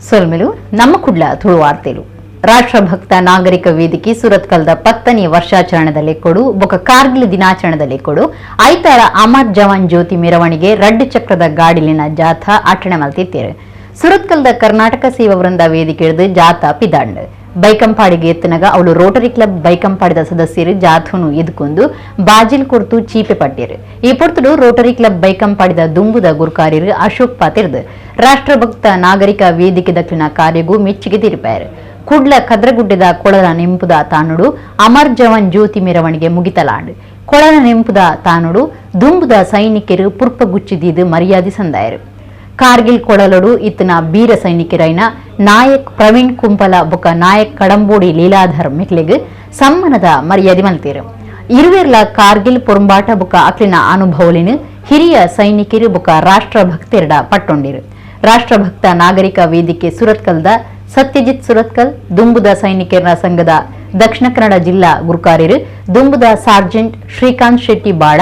ಸೊಲ್ಮೆಲು ನಮ್ಮ ಕುಡ್ಲ ತುಳು ವಾರ್ತೆಲು ರಾಷ್ಟ್ರಭಕ್ತ ನಾಗರಿಕ ವೇದಿಕೆ ಸುರತ್ಕಲ್ದ 10ನೇ ವರ್ಷಾಚರಣೆದಲ್ಲಿ ಕೊಡು ಬೊಕ ಕಾರ್ಗಿಲ್ ದಿನಾಚರಣೆದಲ್ಲಿ ಕೊಡು ಐತಾರ ಅಮರ್ ಜವಾನ್ ಜ್ಯೋತಿ ಮೆರವಣಿಗೆ ರಡ್ಡು ಚಕ್ರದ ಗಾಡಿಲಿನ ಜಾಥಾ ಆಚರಣೆ ಮಲ್ತಿತ್ತೇರು. ಸುರತ್ಕಲ್ದ ಕರ್ನಾಟಕ ಸೇವಾ ವೃಂದ ವೇದಿಕೆ ಹಿಡಿದು ಜಾಥಾ ಪಿದಾಂಡ್ ಬೈಕಂಪಾಡಿಗೆ ಎತ್ತನಗ ಅವಳು ರೋಟರಿ ಕ್ಲಬ್ ಬೈಕಂಪಾಡಿದ ಸದಸ್ಯರು ಜಾಥಾನು ಎದುಕೊಂಡು ಬಾಜಿಲ್ ಕುರ್ತು ಚೀಪೆ ಪಟ್ಟಿರು. ಈ ಪೊರ್ತುಡು ರೋಟರಿ ಕ್ಲಬ್ ಬೈಕಂಪಾಡಿದ ದುಂಬುದ ಗುರುಕಾರ್ಯರು ಅಶೋಕ್ ಪಾತಿರ್ದು ರಾಷ್ಟ್ರಭಕ್ತ ನಾಗರಿಕ ವೇದಿಕೆ ದಕ್ಷಿಣ ಕಾರ್ಯಗೂ ಮೆಚ್ಚುಗೆ ತೀರ್ಪಾರು. ಕುಡ್ಲ ಕದ್ರಗುಡ್ಡದ ಕೊಳಲ ನೆಂಪುದ ತಾನುಡು ಅಮರ್ ಜವಾನ್ ಜ್ಯೋತಿ ಮೆರವಣಿಗೆ ಮುಗಿತಲಾಂಡ್ ಕೊಳಲ ನೆಂಪುದ ತಾನುಡು ದುಂಬುದ ಸೈನಿಕರು ಪುರ್ಪಗುಚ್ಚಿದಿದ್ದು ಮರ್ಯಾದೆ ಸಂದಾಯರು. ಕಾರ್ಗಿಲ್ ಕೊಳಲಡು ಇತ್ತನ ಬೀರ ಸೈನಿಕರೈನ ನಾಯಕ್ ಪ್ರವೀಣ್ ಕುಂಪಲ ಬೊಕ ನಾಯಕ್ ಕಡಂಬೋಡಿ ಲೀಲಾಧರ್ ಮೆಕ್ಲೆಗ್ ಸಮ್ಮಾನದ ಮರ್ಯಾದೆ ಮಲ್ತೇರು. ಇರುವೆರ್ಲ ಕಾರ್ಗಿಲ್ ಪೊರಂಬಾಟ ಬೊಕ ಅಕ್ಲಿನ ಅನುಭವಲಿನ ಹಿರಿಯ ಸೈನಿಕರು ಬೊಕ ರಾಷ್ಟ್ರಭಕ್ತೆರಡ ಪಟ್ಟೊಂಡಿರು. ರಾಷ್ಟ್ರಭಕ್ತ ನಾಗರಿಕ ವೇದಿಕೆ ಸುರತ್ಕಲ್ದ ಸತ್ಯಜಿತ್ ಸುರತ್ಕಲ್ ದುಂಬುದ ಸೈನಿಕರ ಸಂಘದ ದಕ್ಷಿಣ ಕನ್ನಡ ಜಿಲ್ಲಾ ಗುರುಕಾರ್ಯರು ದುಂಬುದ ಸಾರ್ಜೆಂಟ್ ಶ್ರೀಕಾಂತ್ ಶೆಟ್ಟಿ ಬಾಳ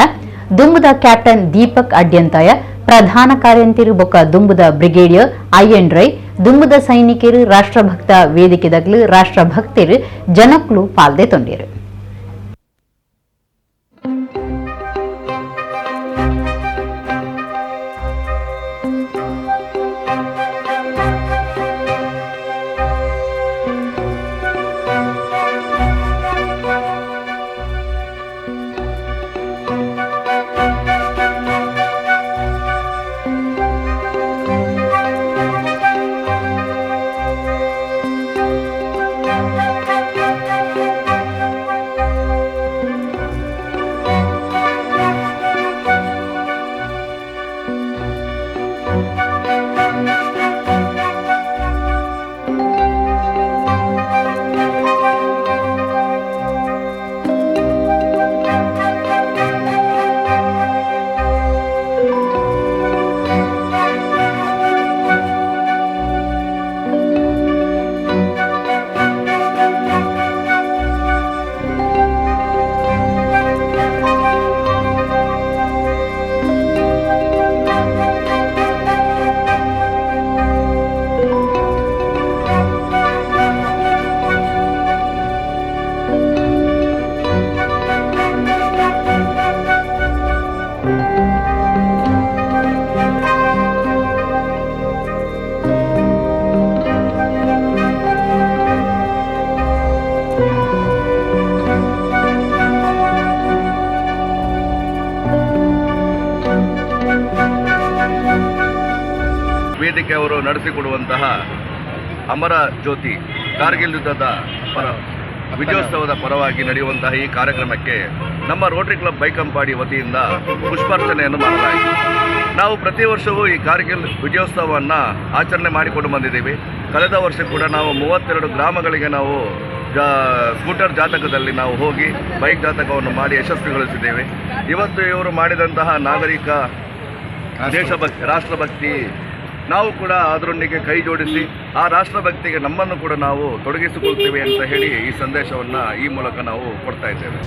ದುಂಬುದ ಕ್ಯಾಪ್ಟನ್ ದೀಪಕ್ ಅಡ್ಯಂತಾಯ ಪ್ರಧಾನ ಕಾರ್ಯಂತಿರು ಬೊಕ ದುಂಬುದ ಬ್ರಿಗೇಡಿಯರ್ ಐಎನ್ ರೈ ದುಂಬುದ ಸೈನಿಕರು ರಾಷ್ಟ್ರಭಕ್ತ ವೇದಿಕೆದಗ್ಲು ರಾಷ್ಟ್ರಭಕ್ತರು ಜನಕ್ಲು ಪಾಲ್ದೆ ತೊಂದಿರು. ವೇದಿಕೆ ಅವರು ನಡೆಸಿಕೊಡುವಂತಹ ಅಮರ ಜ್ಯೋತಿ ಕಾರ್ಗಿಲ್ ಯುದ್ಧದ ವಿಜಯೋತ್ಸವದ ಪರವಾಗಿ ನಡೆಯುವಂತಹ ಈ ಕಾರ್ಯಕ್ರಮಕ್ಕೆ ನಮ್ಮ ರೋಟರಿ ಕ್ಲಬ್ ಬೈಕಂಪಾಡಿ ವತಿಯಿಂದ ಪುಷ್ಪಾರ್ಚನೆಯನ್ನು ಮಾಡಲಾಯಿತು. ನಾವು ಪ್ರತಿ ವರ್ಷವೂ ಈ ಕಾರ್ಗಿಲ್ ವಿಜಯೋತ್ಸವವನ್ನು ಆಚರಣೆ ಮಾಡಿಕೊಂಡು ಬಂದಿದ್ದೀವಿ. ಕಳೆದ ವರ್ಷ ಕೂಡ ನಾವು 32 ಗ್ರಾಮಗಳಿಗೆ ನಾವು ಸ್ಕೂಟರ್ ಜಾತಕದಲ್ಲಿ ನಾವು ಹೋಗಿ ಬೈಕ್ ಜಾತಕವನ್ನು ಮಾಡಿ ಯಶಸ್ವಿಗೊಳಿಸಿದ್ದೇವೆ. ಇವತ್ತು ಇವರು ಮಾಡಿದಂತಹ ನಾಗರಿಕ ದೇಶಭಕ್ತಿ ರಾಷ್ಟ್ರಭಕ್ತಿ ನಾವು ಕೂಡ ಅದರೊಂದಿಗೆ ಕೈ ಜೋಡಿಸಿ ಆ ರಾಷ್ಟ್ರಭಕ್ತಿಗೆ ನಮ್ಮನ್ನು ಕೂಡ ನಾವು ತೊಡಗಿಸಿಕೊಳ್ತೇವೆ ಅಂತ ಹೇಳಿ ಈ ಸಂದೇಶವನ್ನು ಈ ಮೂಲಕ ನಾವು ಕೊಡ್ತಾ ಇದ್ದೇವೆ.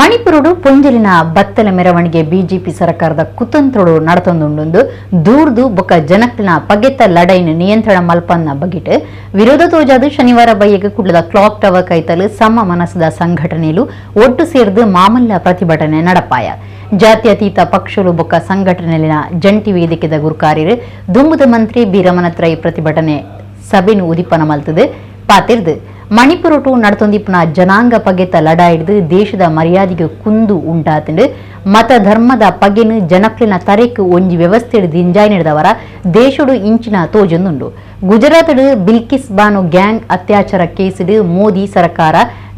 ಮಣಿಪುರಡು ಪೊಂಜಲಿನ ಬತ್ತಲ ಮೆರವಣಿಗೆ ಬಿಜೆಪಿ ಸರ್ಕಾರದ ಕುತಂತ್ರಡು ನಡತೊಂದುಂಡು ದೂರ್ದು ಬೊಕ್ಕ ಜನಕ್ಲಿನ ಪಗೆತ್ತ ಲಡೈನ ನಿಯಂತ್ರಣ ಮಲ್ಪನ್ನ ಬಗೆಟ್ ವಿರೋಧ ತೋಜಾದು ಶನಿವಾರ ಬಯ್ಯಗೆ ಕುಡ್ಲದ ಕ್ಲಾಕ್ ಟವರ್ ಕೈತಲು ಸಮ ಮನಸ್ಸದ ಸಂಘಟನೆಲು ಒಟ್ಟು ಸೇರ್ದು ಮಾಮಲ್ಲ ಪ್ರತಿಭಟನೆ ನಡಪಾಯ ಜಾತ್ಯತೀತ ಪಕ್ಷಲು ಬೊಕ್ಕ ಸಂಘಟನೆಲಿನ ಜಂಟಿ ವೇದಿಕೆದ ಗುರುಕಾರ್ಯರು ದುಂಬುದ ಮಂತ್ರಿ ಬೀರಮನತ್ರೈ ಪ್ರತಿಭಟನೆ ಸಭೆನು ಉದಿಪನ ಮಲ್ತದು ಪಾತಿರ್ದು ಮಣಿಪುರಟು ನಡತೊಂದಿಪ್ಪನ ಜನಾಂಗ ಪಗೆತ ಲಡಾಯಿಡ್ದು ದೇಶದ ಮರ್ಯಾದೆಗೆ ಕುಂದು ಉಂಟಾತಂಡು ಮತ ಧರ್ಮದ ಪಗೆನು ಜನಕ್ಲಿನ ತರೆಕ್ ಒಂಜಿ ವ್ಯವಸ್ಥೆ ದಿಂಜಾಯಿ ನಡೆದವರ ದೇಶಡು ಇಂಚಿನ ತೋಜೊಂದುಂಡು ಗುಜರಾತ್ ಬಿಲ್ಕಿಸ್ ಬಾನು ಗ್ಯಾಂಗ್ ಅತ್ಯಾಚಾರ ಕೇಸಿಡು ಮೋದಿ ಸರ್ಕಾರ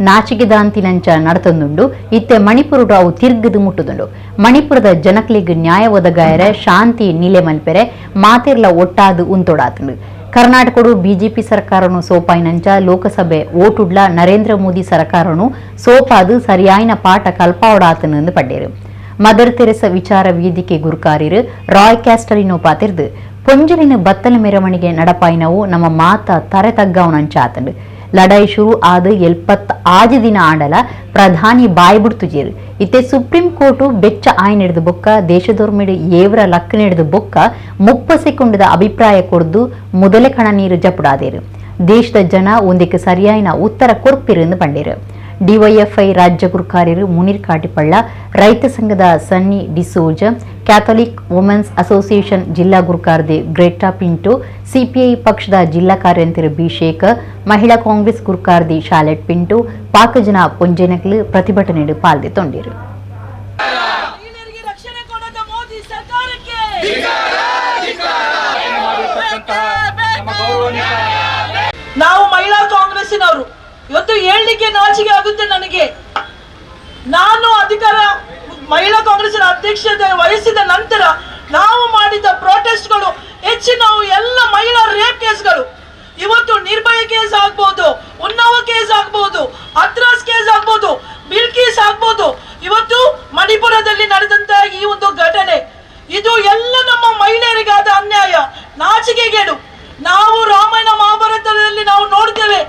ನಾಚಿಕೆದಾಂತಿನಂಚ ನಡತೊಂದುಂಡು ಇತ್ತೆ ಮಣಿಪುರಟು ಅವು ತಿರ್ಗದು ಮುಟ್ಟುದುಂಡು ಮಣಿಪುರದ ಜನಕ್ಲಿಗೆ ನ್ಯಾಯ ಒದಗಾಯರೆ ಶಾಂತಿ ನಿಲೆ ಮಲ್ಪೆರೆ ಮಾತೆರ್ಲ ಒಟ್ಟಾದು ಉಂತೊಡಾತಂಡು ಕರ್ನಾಟಕಡು ಬಿಜೆಪಿ ಸರ್ಕಾರನು ಸೋಪಾಯಿನಂಚ ಲೋಕಸಭೆ ಓಟುಡ್ಲ ನರೇಂದ್ರ ಮೋದಿ ಸರ್ಕಾರನು ಸೋಪಾದು ಸರಿಯಾಯಿನ ಪಾಠ ಕಲ್ಪಾವಡಾತನೆಂದು ಪಡ್ಡೇರು ಮದರ್ ತೆರೆಸ ವಿಚಾರ ವೇದಿಕೆ ಗುರುಕಾರ್ಯರು ರಾಯ್ ಕ್ಯಾಸ್ಟಲಿನೋ ಪಾತಿರ್ದು ಪೊಂಜಲಿನ ಬತ್ತಲ ಮೆರವಣಿಗೆ ನಡಪಾಯಿನವು ನಮ್ಮ ಮಾತ ತರೆ ತಗ್ಗಾವನಂಚಾತಂಡು ಲಡಾಯಿ ಶುರು ಆದ 76 ದಿನ ಆಂಡಲ ಪ್ರಧಾನಿ ಬಾಯ್ಬಿಡ್ತುಜೇರು ಇತ್ತೆ ಸುಪ್ರೀಂ ಕೋರ್ಟು ಬೆಚ್ಚ ಆಯ್ ನಡೆದು ಬೊಕ್ಕ ದೇಶದೋರ್ಮೆಡು ಏವರ ಲಕ್ಕ ನಡೆದು ಬೊಕ್ಕ 30 ಸೆಕೆಂಡದ ಅಭಿಪ್ರಾಯ ಕೊಡ್ದು ಮೊದಲೇ ಕಣ ನೀರು ಜಪುಡಾದೇರು ದೇಶದ ಜನ ಒಂದಕ್ಕೆ ಸರಿಯಾಯಿನ ಉತ್ತರ ಕೊರ್ಪಿರೆಂದು ಪಂಡೇರು ಡಿವೈಎಫ್ಐ ರಾಜ್ಯ ಗುರುಕಾರ್ಯರು ಮುನೀರ್ ಕಾಟಿಪಳ್ಳ ರೈತ ಸಂಘದ ಸನ್ನಿ ಡಿಸೋಜ ಕ್ಯಾಥೋಲಿಕ್ ವುಮೆನ್ಸ್ ಅಸೋಸಿಯೇಷನ್ ಜಿಲ್ಲಾ ಗುರುಕಾರ್ದೆ ಗ್ರೇಟಾ ಪಿಂಟೋ ಸಿಪಿಐ ಪಕ್ಷದ ಜಿಲ್ಲಾ ಕಾರ್ಯಂತರ ಬಿ ಶೇಖರ್ ಮಹಿಳಾ ಕಾಂಗ್ರೆಸ್ ಗುರುಕಾರ್ದಿ ಶಾಲೆಟ್ ಪಿಂಟೋ ಪಾಕಜನ ಪೊಂಜೆನಕಲು ಪ್ರತಿಭಟನೆಡು ಪಾಲ್ಗೊಂಡಿರು ನಾವು ಮಹಿಳಾ ಕಾಂಗ್ರೆಸ್ಸಿನವರು ಇವತ್ತು ಹೇಳಲಿಕ್ಕೆ ನಾಚಿಕೆ ಆಗುತ್ತೆ ನನಗೆ. ನಾನು ಅಧಿಕಾರ ಮಹಿಳಾ ಕಾಂಗ್ರೆಸ್ಸಿನ ಅಧ್ಯಕ್ಷತೆ ವಹಿಸಿದ ನಂತರ ನಾವು ಮಾಡಿದ ಪ್ರೊಟೆಸ್ಟ್ಗಳು ಹೆಚ್ಚಿನವು ಎಲ್ಲ ಮಹಿಳಾ ರೇಪ್ ಕೇಸ್ಗಳು. ಇವತ್ತು ನಿರ್ಭಯ ಕೇಸ್ ಆಗ್ಬೋದು, ಉನ್ನವ ಕೇಸ್ ಆಗ್ಬೋದು, ಹತ್ರಾಸ್ ಕೇಸ್ ಆಗ್ಬೋದು, ಬಿಲ್ಕೀಸ್ ಆಗ್ಬೋದು. ಇವತ್ತು ಮಣಿಪುರದಲ್ಲಿ ನಡೆದಂತಹ ಈ ಒಂದು ಘಟನೆ ಇದು ಎಲ್ಲ ನಮ್ಮ ಮಹಿಳೆಯರಿಗಾದ ಅನ್ಯಾಯ, ನಾಚಿಕೆಗೇಡು. ನಾವು ರಾಮಾಯಣ ಮಹಾಭಾರತದಲ್ಲಿ ನಾವು ನೋಡ್ತೇವೆ,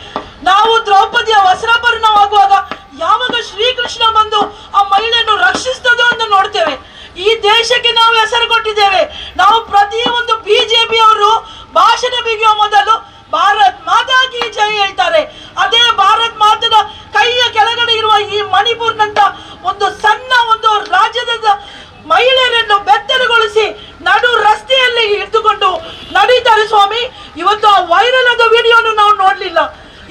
ನಾವು ದ್ರೌಪದಿಯ ವಸ್ತ್ರಾಭರಣವಾಗುವಾಗ ಯಾವಾಗ ಶ್ರೀಕೃಷ್ಣ ಬಂದು ಆ ಮಹಿಳೆಯನ್ನು ರಕ್ಷಿಸ್ತದೋ ಅಂತ ನೋಡ್ತೇವೆ. ಈ ದೇಶಕ್ಕೆ ನಾವು ಹೆಸರು ಕೊಟ್ಟಿದ್ದೇವೆ. ನಾವು ಪ್ರತಿಯೊಂದು ಬಿಜೆಪಿ ಅವರು ಭಾಷಣ ಬಿಗಿಯುವ ಮೊದಲು ಭಾರತ್ ಮಾತಾ ಕಿ ಜೈ ಹೇಳ್ತಾರೆ. ಅದೇ ಭಾರತ್ ಮಾತದ ಕೈಯ ಕೆಳಗಡೆ ಇರುವ ಈ ಮಣಿಪುರ್ನಂತ ಒಂದು ಸಣ್ಣ ಒಂದು ರಾಜ್ಯದ ಮಹಿಳೆಯರನ್ನು ಬೆತ್ತರಗೊಳಿಸಿ ನಡು ರಸ್ತೆಯಲ್ಲಿ ಇಟ್ಟುಕೊಂಡು ನಡೀತಾರೆ ಸ್ವಾಮಿ. ಇವತ್ತು ಆ ವೈರಲ್ ಆದ ವಿಡಿಯೋನು ನಾವು ನೋಡ್ಲಿಲ್ಲ.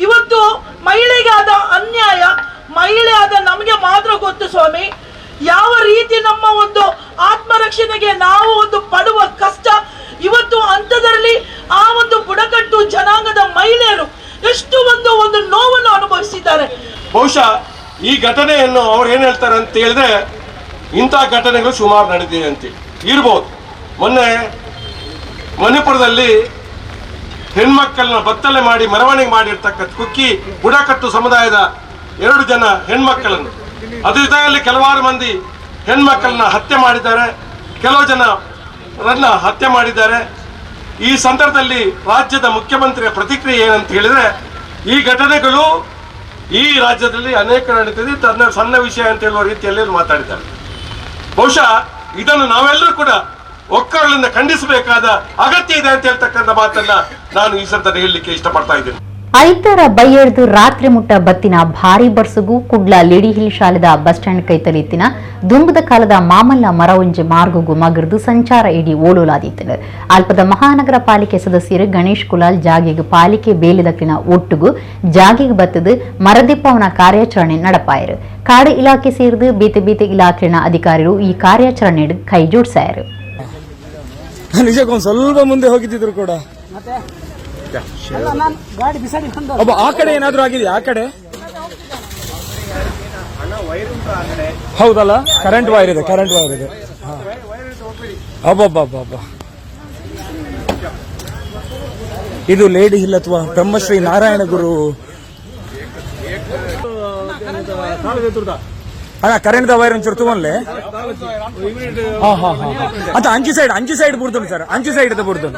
ಇವತ್ತು ಮಹಿಳೆಗಾದ ಅನ್ಯಾಯ, ಮಹಿಳೆ ಆದ ನಮಗೆ ಮಾತ್ರ ಗೊತ್ತು ಸ್ವಾಮಿ. ಯಾವ ರೀತಿ ನಮ್ಮ ಒಂದು ಆತ್ಮರಕ್ಷಣೆಗೆ ನಾವು ಒಂದು ಪಡುವ ಕಷ್ಟ, ಇವತ್ತು ಹಂತದಲ್ಲಿ ಆ ಒಂದು ಬುಡಕಟ್ಟು ಜನಾಂಗದ ಮಹಿಳೆಯರು ಎಷ್ಟು ಒಂದು ನೋವನ್ನು ಅನುಭವಿಸಿದ್ದಾರೆ. ಬಹುಶಃ ಈ ಘಟನೆಯನ್ನು ಅವ್ರು ಏನ್ ಹೇಳ್ತಾರೆ ಅಂತ ಹೇಳಿದ್ರೆ, ಇಂಥ ಘಟನೆಗಳು ಸುಮಾರು ನಡೆದಿದೆ ಅಂತ ಇರ್ಬೋದು. ಮೊನ್ನೆ ಮಣಿಪುರದಲ್ಲಿ ಹೆಣ್ಮಕ್ಕಳನ್ನ ಬತ್ತಲೆ ಮಾಡಿ ಮೆರವಣಿಗೆ ಮಾಡಿರ್ತಕ್ಕಂಥ ಕುಕ್ಕಿ ಬುಡಕಟ್ಟು ಸಮುದಾಯದ 2 ಜನ ಹೆಣ್ಮಕ್ಕಳನ್ನು, ಅದ್ರ ಜೊತೆಯಲ್ಲಿ ಕೆಲವಾರು ಮಂದಿ ಹೆಣ್ಮಕ್ಕಳನ್ನ ಹತ್ಯೆ ಮಾಡಿದ್ದಾರೆ, ಕೆಲವು ಜನರನ್ನ ಹತ್ಯೆ ಮಾಡಿದ್ದಾರೆ. ಈ ಸಂದರ್ಭದಲ್ಲಿ ರಾಜ್ಯದ ಮುಖ್ಯಮಂತ್ರಿಯ ಪ್ರತಿಕ್ರಿಯೆ ಏನಂತ ಹೇಳಿದ್ರೆ, ಈ ಘಟನೆಗಳು ಈ ರಾಜ್ಯದಲ್ಲಿ ಅನೇಕ ನಡೀತಿದೆ, ತನ್ನ ಸಣ್ಣ ವಿಷಯ ಅಂತ ಹೇಳುವ ರೀತಿಯಲ್ಲಿ ಮಾತಾಡಿದ್ದಾರೆ. ಬಹುಶಃ ಇದನ್ನು ನಾವೆಲ್ಲರೂ ಕೂಡ ಒಕ್ಕಲಿಂದ ಖಂಡಿಸಬೇಕಾದ ಅಗತ್ಯ ಇದೆ ಅಂತ ಹೇಳ್ತಕ್ಕಂಥ ಮಾತನ್ನ ನಾನು ಈ ಸಂದರ್ಭದಲ್ಲಿ ಹೇಳಲಿಕ್ಕೆ ಇಷ್ಟಪಡ್ತಾ ಇದ್ದೇನೆ. ಐತರ ಬೈಯಡ್ದು ರಾತ್ರಿ ಮುಟ್ಟ ಬತ್ತಿನ ಭಾರಿ ಬರ್ಸುಗು ಕುಡ್ಲ ಲೇಡಿ ಹಿಲ್ ಶಾಲೆದ ಬಸ್ ಸ್ಟ್ಯಾಂಡ್ ಕೈತಲಿತ್ತಿನ ದುಂಬದ ಕಾಲದ ಮಾಮಲ್ಲ ಮರವಂಜೆ ಮಾರ್ಗುಗು ಮಗರ್ದು ಸಂಚಾರ ಇಡೀ ಓಲೋಲಾದಿತ್ತು. ಅಲ್ಪದ ಮಹಾನಗರ ಪಾಲಿಕೆ ಸದಸ್ಯರು ಗಣೇಶ್ ಕುಲಾಲ್ ಜಾಗೆಗೆ ಪಾಲಿಕೆ ಬೇಲಿದಕ್ಕಿನ ಒಟ್ಟುಗು ಜಾಗೆಗೆ ಬತ್ತದು ಮರದಿಪ್ಪವನ ಕಾರ್ಯಾಚರಣೆ ನಡಪಾಯರು. ಕಾಡು ಇಲಾಖೆ ಸೇರಿದು ಬೇತೆ ಇಲಾಖೆನ ಅಧಿಕಾರಿಗಳು ಈ ಕಾರ್ಯಾಚರಣೆ ಕೈ ಜೋಡಿಸಾಯರು. ನಿಜಕ್ಕೊಂದು ಸ್ವಲ್ಪ ಮುಂದೆ ಹೋಗಿದ್ರು ಕೂಡ ಆ ಕಡೆ ಏನಾದ್ರೂ ಆಗಿದೆಯಾ? ಆ ಕಡೆ ಹೌದಲ್ಲ, ಕರೆಂಟ್ ವೈರ್ ಇದೆ. ಅಬ್ಬಬ್ಬಬ್ಬ, ಇದು ಲೇಡಿ ಹಿಲ್ ಅಥವಾ ಬ್ರಹ್ಮಶ್ರೀ ನಾರಾಯಣ ಗುರು ಅಣ್ಣ ಕರೆಂಟ್ ವೈರ್ ಒಂಚೂರು ತಗೊಂಡ್ಲೆ. ಅಂತ ಅಂಚಿ ಸೈಡ್ ಬುಡ್ದು ಸರ್, ಅಂಚಿ ಸೈಡ್ ಬುಡ್ದು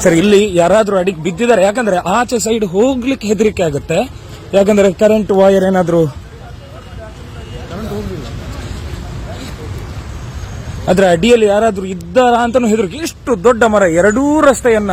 ಸರ್ ಇಲ್ಲಿ ಯಾರಾದ್ರೂ ಅಡಿಗೆ ಬಿದ್ದಿದ್ದಾರೆ, ಯಾಕಂದ್ರೆ ಆಚೆ ಸೈಡ್ ಹೋಗ್ಲಿಕ್ಕೆ ಹೆದರಿಕೆ ಆಗುತ್ತೆ, ಯಾಕಂದ್ರೆ ಕರೆಂಟ್ ವೈರ್ ಏನಾದ್ರು ಅದ್ರ ಅಡಿಯಲ್ಲಿ ಯಾರಾದ್ರೂ ಇದ್ದಾರ ಅಂತಾನು ಹೆದರಿಕೆ. ಇಷ್ಟು ದೊಡ್ಡ ಮರ ಎರಡೂ ರಸ್ತೆಯನ್ನ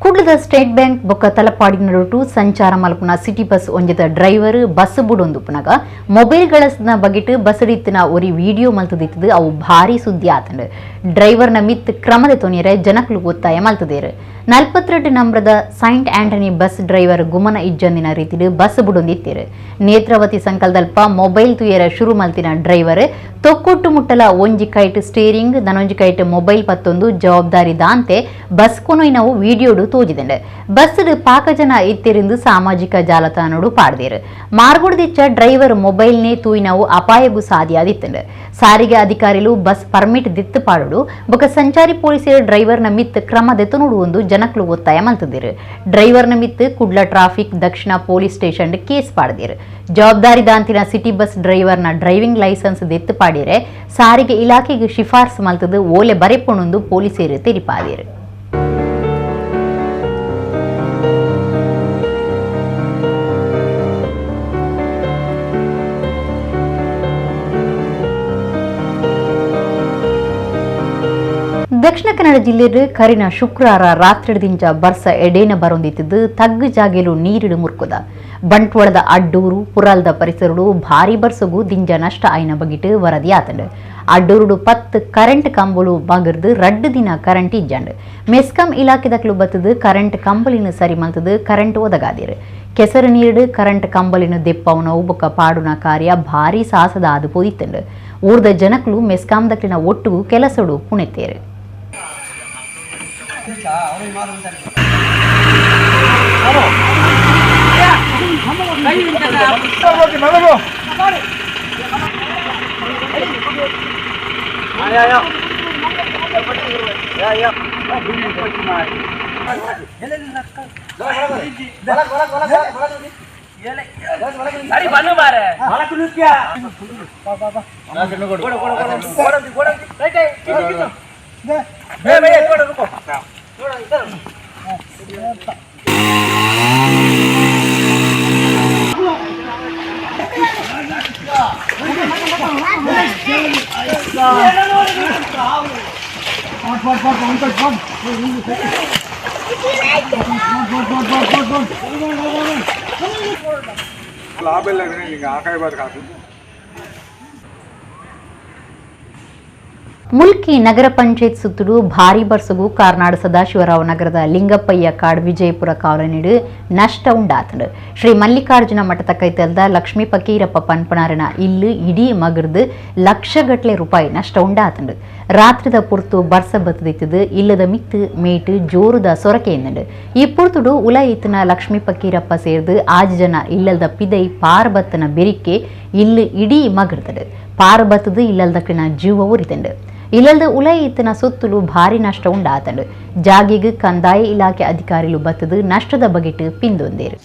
ಕುಡ್ಲದ ಸ್ಟೇಟ್ ಬ್ಯಾಂಕ್ ಬೊಕ್ಕ ತಲಪಾಡಿನ ರೂಟು ಸಂಚಾರ ಮಲ್ಪುನ ಸಿಟಿ ಬಸ್ ಒಂಜದ ಡ್ರೈವರ್ ಬಸ್ ಬುಡೊಂದುಪುನಗ ಮೊಬೈಲ್ ಗಳಸ್ನ ಬಗೆಟ್ ಬಸ್ ಇತ್ತಿನ ಒರಿ ವಿಡಿಯೋ ಮಲ್ತದಿತ್ತದು ಅವು ಭಾರಿ ಸುದ್ದಿ ಆತಂಡ್. ಡ್ರೈವರ್ನ ಮಿತ್ ಕ್ರಮದ ತೊನಿಯರೆ ಜನಕ್ಲು ಒತ್ತಾಯ ಮಲ್ತದೇರು. 42 ನಂಬರದ ಸೈಂಟ್ ಆಂಟನಿ ಬಸ್ ಡ್ರೈವರ್ ಗುಮನ ಇಜ್ಜಂದಿನ ರೀತಿಡ್ ಬಸ್ ಬುಡೊಂದಿತ್ತೇರು. ನೇತ್ರಾವತಿ ಸಂಕಲ್ದಲ್ಪ ಮೊಬೈಲ್ ತುಯರ ಶುರು ಮಲ್ತಿನ ಡ್ರೈವರ್ ತೊಕ್ಕೊಟ್ಟು ಮುಟ್ಟಲ ಒಂಜಿ ಕೈಟ್ ಸ್ಟೇರಿಂಗ್ ದನೊಂಜಿ ಕೈಟ್ ಮೊಬೈಲ್ ಪತ್ತೊಂದು ಜವಾಬ್ದಾರಿ ದಾಂತೆ ಬಸ್ ಕೊನೊಯ್ನವು ವಿಡಿಯೋಡು ತೋಜಿದಂಡೆ. ಬಸ್ ಪಾಕಜನ ಇತ್ತೆರಿಂದು ಸಾಮಾಜಿಕ ಜಾಲತಾಣಡು ಪಾಡ್ದೇರು. ಮಾರ್ಗುಡ್ದಿಚ್ಚ ಡ್ರೈವರ್ ಮೊಬೈಲ್ನೇ ತೂಯಿನವು ಅಪಾಯಗೂ ಸಾಧ್ಯಾದಿತ್ತಂಡೆ. ಸಾರಿಗೆ ಅಧಿಕಾರಿಲು ಬಸ್ ಪರ್ಮಿಟ್ ದಿತ್ತು ಪಾಡುಡು ಬೊಕ ಸಂಚಾರಿ ಪೊಲೀಸರ ಡ್ರೈವರ್ನ ಮಿತ್ ಕ್ರಮ ದೆತ್ತುನುಡು ಜನಕ್ಲು ಒತ್ತಾಯ ಮಲ್ತದಿರು. ಡ್ರೈವರ್ನ ಮಿತ್ ಕುಡ್ಲ ಟ್ರಾಫಿಕ್ ದಕ್ಷಿಣ ಪೊಲೀಸ್ ಸ್ಟೇಷನ್ ಕೇಸ್ ಪಾಡ್ದಿರು. ಜವಾಬ್ದಾರಿ ದಾಂತಿನ ಸಿಟಿ ಬಸ್ ಡ್ರೈವರ್ನ ಡ್ರೈವಿಂಗ್ ಲೈಸೆನ್ಸ್ ದೆತ್ತು ಪಾಡಿರೆ ಸಾರಿಗೆ ಇಲಾಖೆಗೆ ಶಿಫಾರ್ಸು ಮಲ್ತದು ಓಲೆ ಬರೆಪೊಣೊಂದು ಪೊಲೀಸರು ತೆರಿಪಾದಿರು. ದಕ್ಷಿಣ ಕನ್ನಡ ಜಿಲ್ಲೆಯ ಕರಿನ ಶುಕ್ರವಾರ ರಾತ್ರಿಡಿಂಚ ಬರ್ಸ ಎಡೇನ ಬರೊಂದಿತ್ತಿದ್ದು ತಗ್ಗು ಜಾಗೆಲು ನೀರಿಡು ಮುರ್ಕುದ. ಬಂಟ್ವಾಳದ ಅಡ್ಡೂರು ಪುರಾಲ್ದ ಪರಿಸರಡು ಭಾರಿ ಬರ್ಸಗು ದಿಂಜ ನಷ್ಟ ಆಯ್ನ ಬಗಿಟ್ಟು ವರದಿ ಆತಂಡು. ಅಡ್ಡೂರುಡು 10 ಕರೆಂಟ್ ಕಂಬಳು ಬಗರ್ದು 2 ದಿನ ಕರೆಂಟ್ ಇಜ್ಜಂಡು. ಮೆಸ್ಕಾಂ ಇಲಾಖೆದಕ್ಲು ಬತ್ತದು ಕರೆಂಟ್ ಕಂಬಲಿನ ಸರಿ ಮಲ್ತದು ಕರೆಂಟ್ ಒದಗಾದಿರು. ಕೆಸರು ನೀರು ಕರೆಂಟ್ ಕಂಬಲಿನ ದೆಪ್ಪವನವು ಬೊಕ್ಕ ಪಾಡುನ ಕಾರ್ಯ ಭಾರಿ ಸಾಹಸದ ಆದು ಪೋದಿತ್ತಂಡು. ಊರ್ದ ಜನಕ್ಲು ಮೆಸ್ಕಾಂದಕ್ಲಿನ ಒಟ್ಟುಗೂ ಕೆಲಸಡು ಪುಣೆತ್ತೇರು. ಮುಲ್ಕಿ ನಗರ ಪಂಚಾಯತ್ ಸುತ್ತಲೂ ಭಾರಿ ಬರ್ಸಗು ಕಾರ್ನಾಡ್ ಸದಾಶಿವರಾವ್ ನಗರದ ಲಿಂಗಪ್ಪಯ್ಯ ಕಾಡ್ ವಿಜಯಪುರ ಕಾಲೋನಿಡು ನಷ್ಟ ಉಂಡಾತಂಡು. ಶ್ರೀ ಮಲ್ಲಿಕಾರ್ಜುನ ಮಠದ ಕೈತಲ್ದ ಲಕ್ಷ್ಮೀ ಫಕೀರಪ್ಪ ಪನ್ಪನಾರನ ಇಲ್ಲು ಇಡೀ ಮಗರ್ದು ಲಕ್ಷಗಟ್ಲೆ ರೂಪಾಯಿ ನಷ್ಟ ಉಂಡಾತಂಡು. ರಾತ್ರಿದ ಪುರ್ತು ಬರ್ಸ ಬತ್ತದಿತ್ತದು ಇಲ್ಲದ ಮಿತ್ತು ಮೇಟು ಜೋರುದ ಸೊರಕೆ ಎಂದಂಡು. ಈ ಪುರ್ತುಡು ಉಲ ಇತ್ತನ ಲಕ್ಷ್ಮೀ ಫಕೀರಪ್ಪ ಸೇರ್ದು 5 ಜನ ಇಲ್ಲದ ಪಿದೈ ಪಾರ್ಬತ್ತನ ಬೆರಿಕೆ ಇಲ್ಲು ಇಡೀ ಮಗರ್ದಡು. ಪಾರ್ಬತ್ತದು ಇಲ್ಲದಕ್ಕಿನ ಜೀವ ಉರಿತಂಡು. ಇಲ್ಲದ ಉಲ ಇತ್ತನ ಸುತ್ತಲೂ ಭಾರಿ ನಷ್ಟ ಉಂಡಾತಂಡು. ಜಾಗಿಗೆ ಕಂದಾಯ ಇಲಾಖೆ ಅಧಿಕಾರಿಗಳು ಬತ್ತದು ನಷ್ಟದ ಬಗೆಟ್ ಪಿಂದೊಂದೇರು.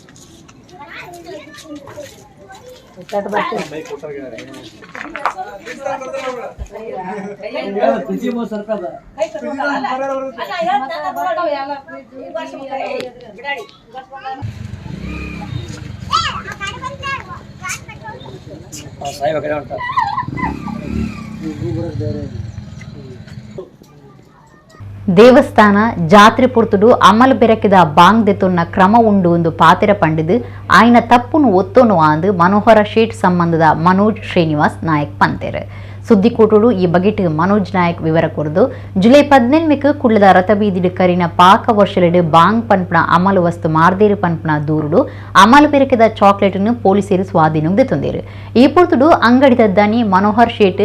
ದೇವಸ್ಥಾನ ಜಾತ್ರೆ ಪುರ್ತುಡು ಅಮಲ್ ಬೆರಕಿದ ಬಾಂಗ್ ದೆತೊನ್ನ ಕ್ರಮ ಉಂಡು ಒಂದು ಪಾತೆರ ಪಂಡಿದು ಆಯ್ನ ತಪ್ಪುನು ಒತ್ತೋನು ಆಂದು ಮನೋಹರ ಶೇಟ್ ಸಂಬಂಧದ ಮನೋಜ್ ಶ್ರೀನಿವಾಸ್ ನಾಯಕ್ ಪಂತೇರು ಸುದ್ದಿಕೋಟುಡು ಈ ಬಗೆಟ್ ಮನೋಜ್ ನಾಯಕ್ ವಿವರ ಕೊರದು ಜುಲೈ 18 ಕುಳ್ಳದ ರಥಬೀದಿಡು ಕರಿನ ಪಾಕ ವರ್ಷಲೆಡು ಬಾಂಗ್ ಪನ್ಪಣ ಅಮಲು ವಸ್ತು ಮಾರ್ದೇರು ಪನ್ಪಣ ದೂರುಡು ಅಮಲು ಬೆರಕಿದ ಚಾಕ್ಲೇಟನ್ನು ಪೊಲೀಸರು ಸ್ವಾಧೀನಕ್ಕೆ ತಂದೇರು ಈ ಪುರ್ತುಡು ಅಂಗಡಿದ ದನಿ ಮನೋಹರ್ ಶೇಟ್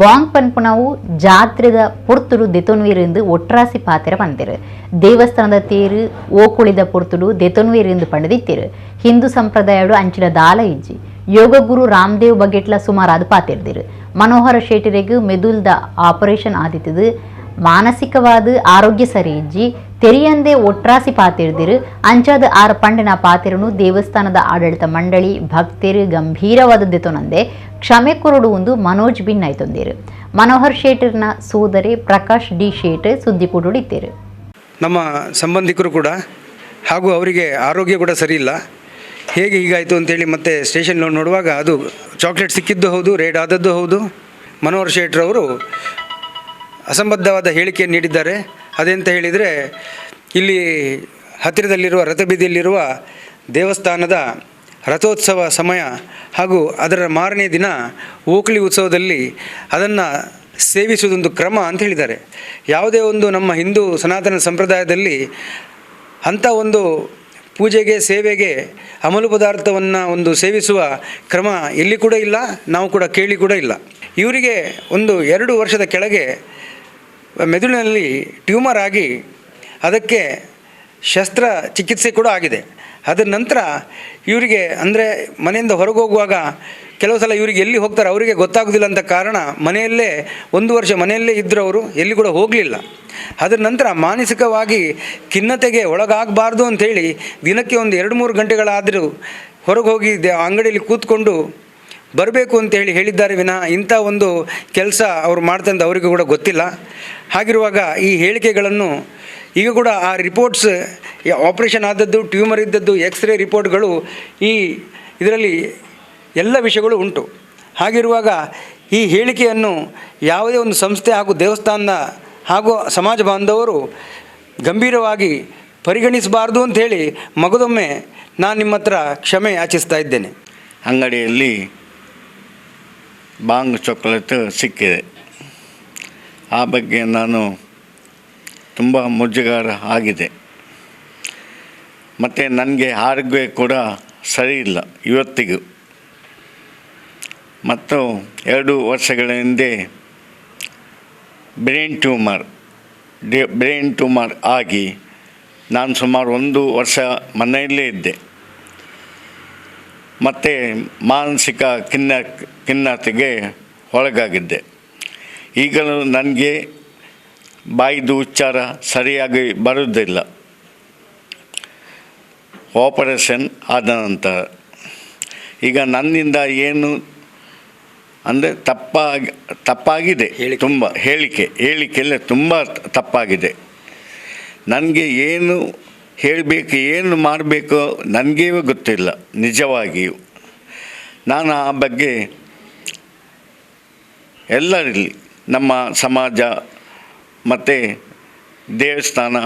ಬಾಂಗ್ ಪನ್ಪಣವು ಜಾತ್ರೆದ ಪುರ್ತುಡು ದೆತೊನ್ವೀರೆಂದು ಒಟ್ರಾಸಿ ಪಾತೆರ ಪಂತೇರು ದೇವಸ್ಥಾನದ ತೇರು ಓಕುಳಿದ ಪುರ್ತುಡು ದೆತೊನ್ವೀರೆಂದು ಪಂಡದಿತ್ತೇರು ಹಿಂದೂ ಸಂಪ್ರದಾಯಡು ಅಂಚಿನ ದಾಲ ಇಜ್ಜಿ ಯೋಗ ಗುರು ರಾಮದೇವ್ ಬಗೆಟ್ಲ ಸುಮಾರಾದ ಪಾತೆರ್ದಿರು ಮನೋಹರ ಶೇಟರಿಗೆ ಮೆದುಲ್ದ ಆಪರೇಷನ್ ಆದಿತ್ತದು ಮಾನಸಿಕವಾದ ಆರೋಗ್ಯ ಸರಿ ಇಜ್ಜಿ ತೆರಿಯಂದೆ ಒಟ್ರಾಸಿ ಪಾತೆರ್ದಿರು ಅಂಚಾದ ಆರ ಪಂಡಿನ ಪಾತೆರನು ದೇವಸ್ಥಾನದ ಆಡಳಿತ ಮಂಡಳಿ ಭಕ್ತರು ಗಂಭೀರವಾದದ್ದೆತೊನಂದೆ ಕ್ಷಮೆ ಕೊರಡು ಒಂದು ಮನೋಜ್ ಬಿನ್ ಆಯ್ತೊಂದೇರು ಮನೋಹರ್ ಶೇಟರ್ನ ಸೋದರಿ ಪ್ರಕಾಶ್ ಡಿ ಶೇಟ್ ಸುದ್ದಿಕೂಟು ಇತ್ತೇರು. ನಮ್ಮ ಸಂಬಂಧಿಕರು ಕೂಡ ಹಾಗೂ ಅವರಿಗೆ ಆರೋಗ್ಯ ಕೂಡ ಸರಿ ಇಲ್ಲ, ಹೇಗೆ ಹೀಗಾಯಿತು ಅಂತೇಳಿ ಮತ್ತೆ ಸ್ಟೇಷನ್ ನೋಡುವಾಗ ಅದು ಚಾಕ್ಲೇಟ್ ಸಿಕ್ಕಿದ್ದು ಹೌದು, ರೇಡ್ ಆದದ್ದು ಹೌದು. ಮನೋಹರ್ ಶೇಟ್ರವರು ಅಸಂಬದ್ಧವಾದ ಹೇಳಿಕೆಯನ್ನು ನೀಡಿದ್ದಾರೆ. ಅದೆಂತ ಹೇಳಿದರೆ, ಇಲ್ಲಿ ಹತ್ತಿರದಲ್ಲಿರುವ ರಥಬೀದಿಯಲ್ಲಿರುವ ದೇವಸ್ಥಾನದ ರಥೋತ್ಸವ ಸಮಯ ಹಾಗೂ ಅದರ ಮಾರನೇ ದಿನ ಓಕಳಿ ಉತ್ಸವದಲ್ಲಿ ಅದನ್ನು ಸೇವಿಸುವುದೊಂದು ಕ್ರಮ ಅಂತ ಹೇಳಿದ್ದಾರೆ. ಯಾವುದೇ ಒಂದು ನಮ್ಮ ಹಿಂದೂ ಸನಾತನ ಸಂಪ್ರದಾಯದಲ್ಲಿ ಅಂಥ ಒಂದು ಪೂಜೆಗೆ ಸೇವೆಗೆ ಅಮಲು ಪದಾರ್ಥವನ್ನು ಒಂದು ಸೇವಿಸುವ ಕ್ರಮ ಎಲ್ಲಿ ಕೂಡ ಇಲ್ಲ, ನಾವು ಕೂಡ ಕೇಳಿ ಕೂಡ ಇಲ್ಲ. ಇವರಿಗೆ ಒಂದು 2 ವರ್ಷದ ಕೆಳಗೆ ಮೆದುಳಿನಲ್ಲಿ ಟ್ಯೂಮರ್ ಆಗಿ ಅದಕ್ಕೆ ಶಸ್ತ್ರ ಚಿಕಿತ್ಸೆ ಕೂಡ ಆಗಿದೆ. ಅದರ ನಂತರ ಇವರಿಗೆ ಅಂದರೆ ಮನೆಯಿಂದ ಹೊರಗೆ ಹೋಗುವಾಗ ಕೆಲವು ಸಲ ಇವರಿಗೆ ಎಲ್ಲಿ ಹೋಗ್ತಾರೆ ಅವರಿಗೆ ಗೊತ್ತಾಗೋದಿಲ್ಲ ಅಂತ ಕಾರಣ ಮನೆಯಲ್ಲೇ 1 ವರ್ಷ ಮನೆಯಲ್ಲೇ ಇದ್ದರು, ಅವರು ಎಲ್ಲಿ ಕೂಡ ಹೋಗಲಿಲ್ಲ. ಅದರ ನಂತರ ಮಾನಸಿಕವಾಗಿ ಖಿನ್ನತೆಗೆ ಒಳಗಾಗಬಾರ್ದು ಅಂಥೇಳಿ ದಿನಕ್ಕೆ ಒಂದು 2-3 ಗಂಟೆಗಳಾದರೂ ಹೊರಗೆ ಹೋಗಿ ಅಂಗಡಿಯಲ್ಲಿ ಕೂತ್ಕೊಂಡು ಬರಬೇಕು ಅಂತೇಳಿ ಹೇಳಿದ್ದಾರೆ ವಿನಃ ಇಂಥ ಒಂದು ಕೆಲಸ ಅವರು ಮಾಡ್ತಂದು ಅವರಿಗೂ ಕೂಡ ಗೊತ್ತಿಲ್ಲ. ಹಾಗಿರುವಾಗ ಈ ಹೇಳಿಕೆಗಳನ್ನು ಈಗ ಕೂಡ ಆ ರಿಪೋರ್ಟ್ಸ್ ಆಪರೇಷನ್ ಆದದ್ದು, ಟ್ಯೂಮರ್ ಇದ್ದದ್ದು, ಎಕ್ಸ್ರೇ ರಿಪೋರ್ಟ್ಗಳು ಈ ಇದರಲ್ಲಿ ಎಲ್ಲ ವಿಷಯಗಳು ಉಂಟು. ಹಾಗಿರುವಾಗ ಈ ಹೇಳಿಕೆಯನ್ನು ಯಾವುದೇ ಒಂದು ಸಂಸ್ಥೆ ಹಾಗೂ ದೇವಸ್ಥಾನ ಹಾಗೂ ಸಮಾಜ ಬಾಂಧವರು ಗಂಭೀರವಾಗಿ ಪರಿಗಣಿಸಬಾರ್ದು ಅಂಥೇಳಿ ಮಗದೊಮ್ಮೆ ನಾನು ನಿಮ್ಮ ಹತ್ರ ಕ್ಷಮೆ ಯಾಚಿಸ್ತಾ ಇದ್ದೇನೆ. ಅಂಗಡಿಯಲ್ಲಿ ಬಾಂಗ್ ಚಾಕ್ಲೇಟ್ ಸಿಕ್ಕಿದೆ. ಆ ಬಗ್ಗೆ ನಾನು ತುಂಬ ಮುಜುಗರ ಆಗಿದೆ. ಮತ್ತು ನನಗೆ ಆರೋಗ್ಯ ಕೂಡ ಸರಿ ಇಲ್ಲ ಇವತ್ತಿಗೂ. ಮತ್ತು 2 ವರ್ಷಗಳ ಹಿಂದೆ ಬ್ರೈನ್ ಟ್ಯೂಮರ್ ಆಗಿ ನಾನು ಸುಮಾರು 1 ವರ್ಷ ಮನೆಯಲ್ಲೇ ಇದ್ದೆ. ಮತ್ತು ಮಾನಸಿಕ ಖಿನ್ನತೆಗೆ ಒಳಗಾಗಿದ್ದೆ. ಈಗಲೂ ನನಗೆ ಬಾಯಿದು ಉಚ್ಚಾರ ಸರಿಯಾಗಿ ಬರುವುದಿಲ್ಲ. ಆಪರೇಷನ್ ಆದ ನಂತರ ಈಗ ನನ್ನಿಂದ ಏನು ಅಂದರೆ ತಪ್ಪಾಗಿದೆ, ತುಂಬ ಹೇಳಿಕೆಯಲ್ಲೇ ತುಂಬ ತಪ್ಪಾಗಿದೆ. ನನಗೆ ಏನು ಹೇಳಬೇಕು, ಏನು ಮಾಡಬೇಕು ನನಗೇ ಗೊತ್ತಿಲ್ಲ ನಿಜವಾಗಿಯೂ. ನಾನು ಆ ಬಗ್ಗೆ ಎಲ್ಲರಲ್ಲಿ ನಮ್ಮ ಸಮಾಜ ಮತ್ತು ದೇವಸ್ಥಾನ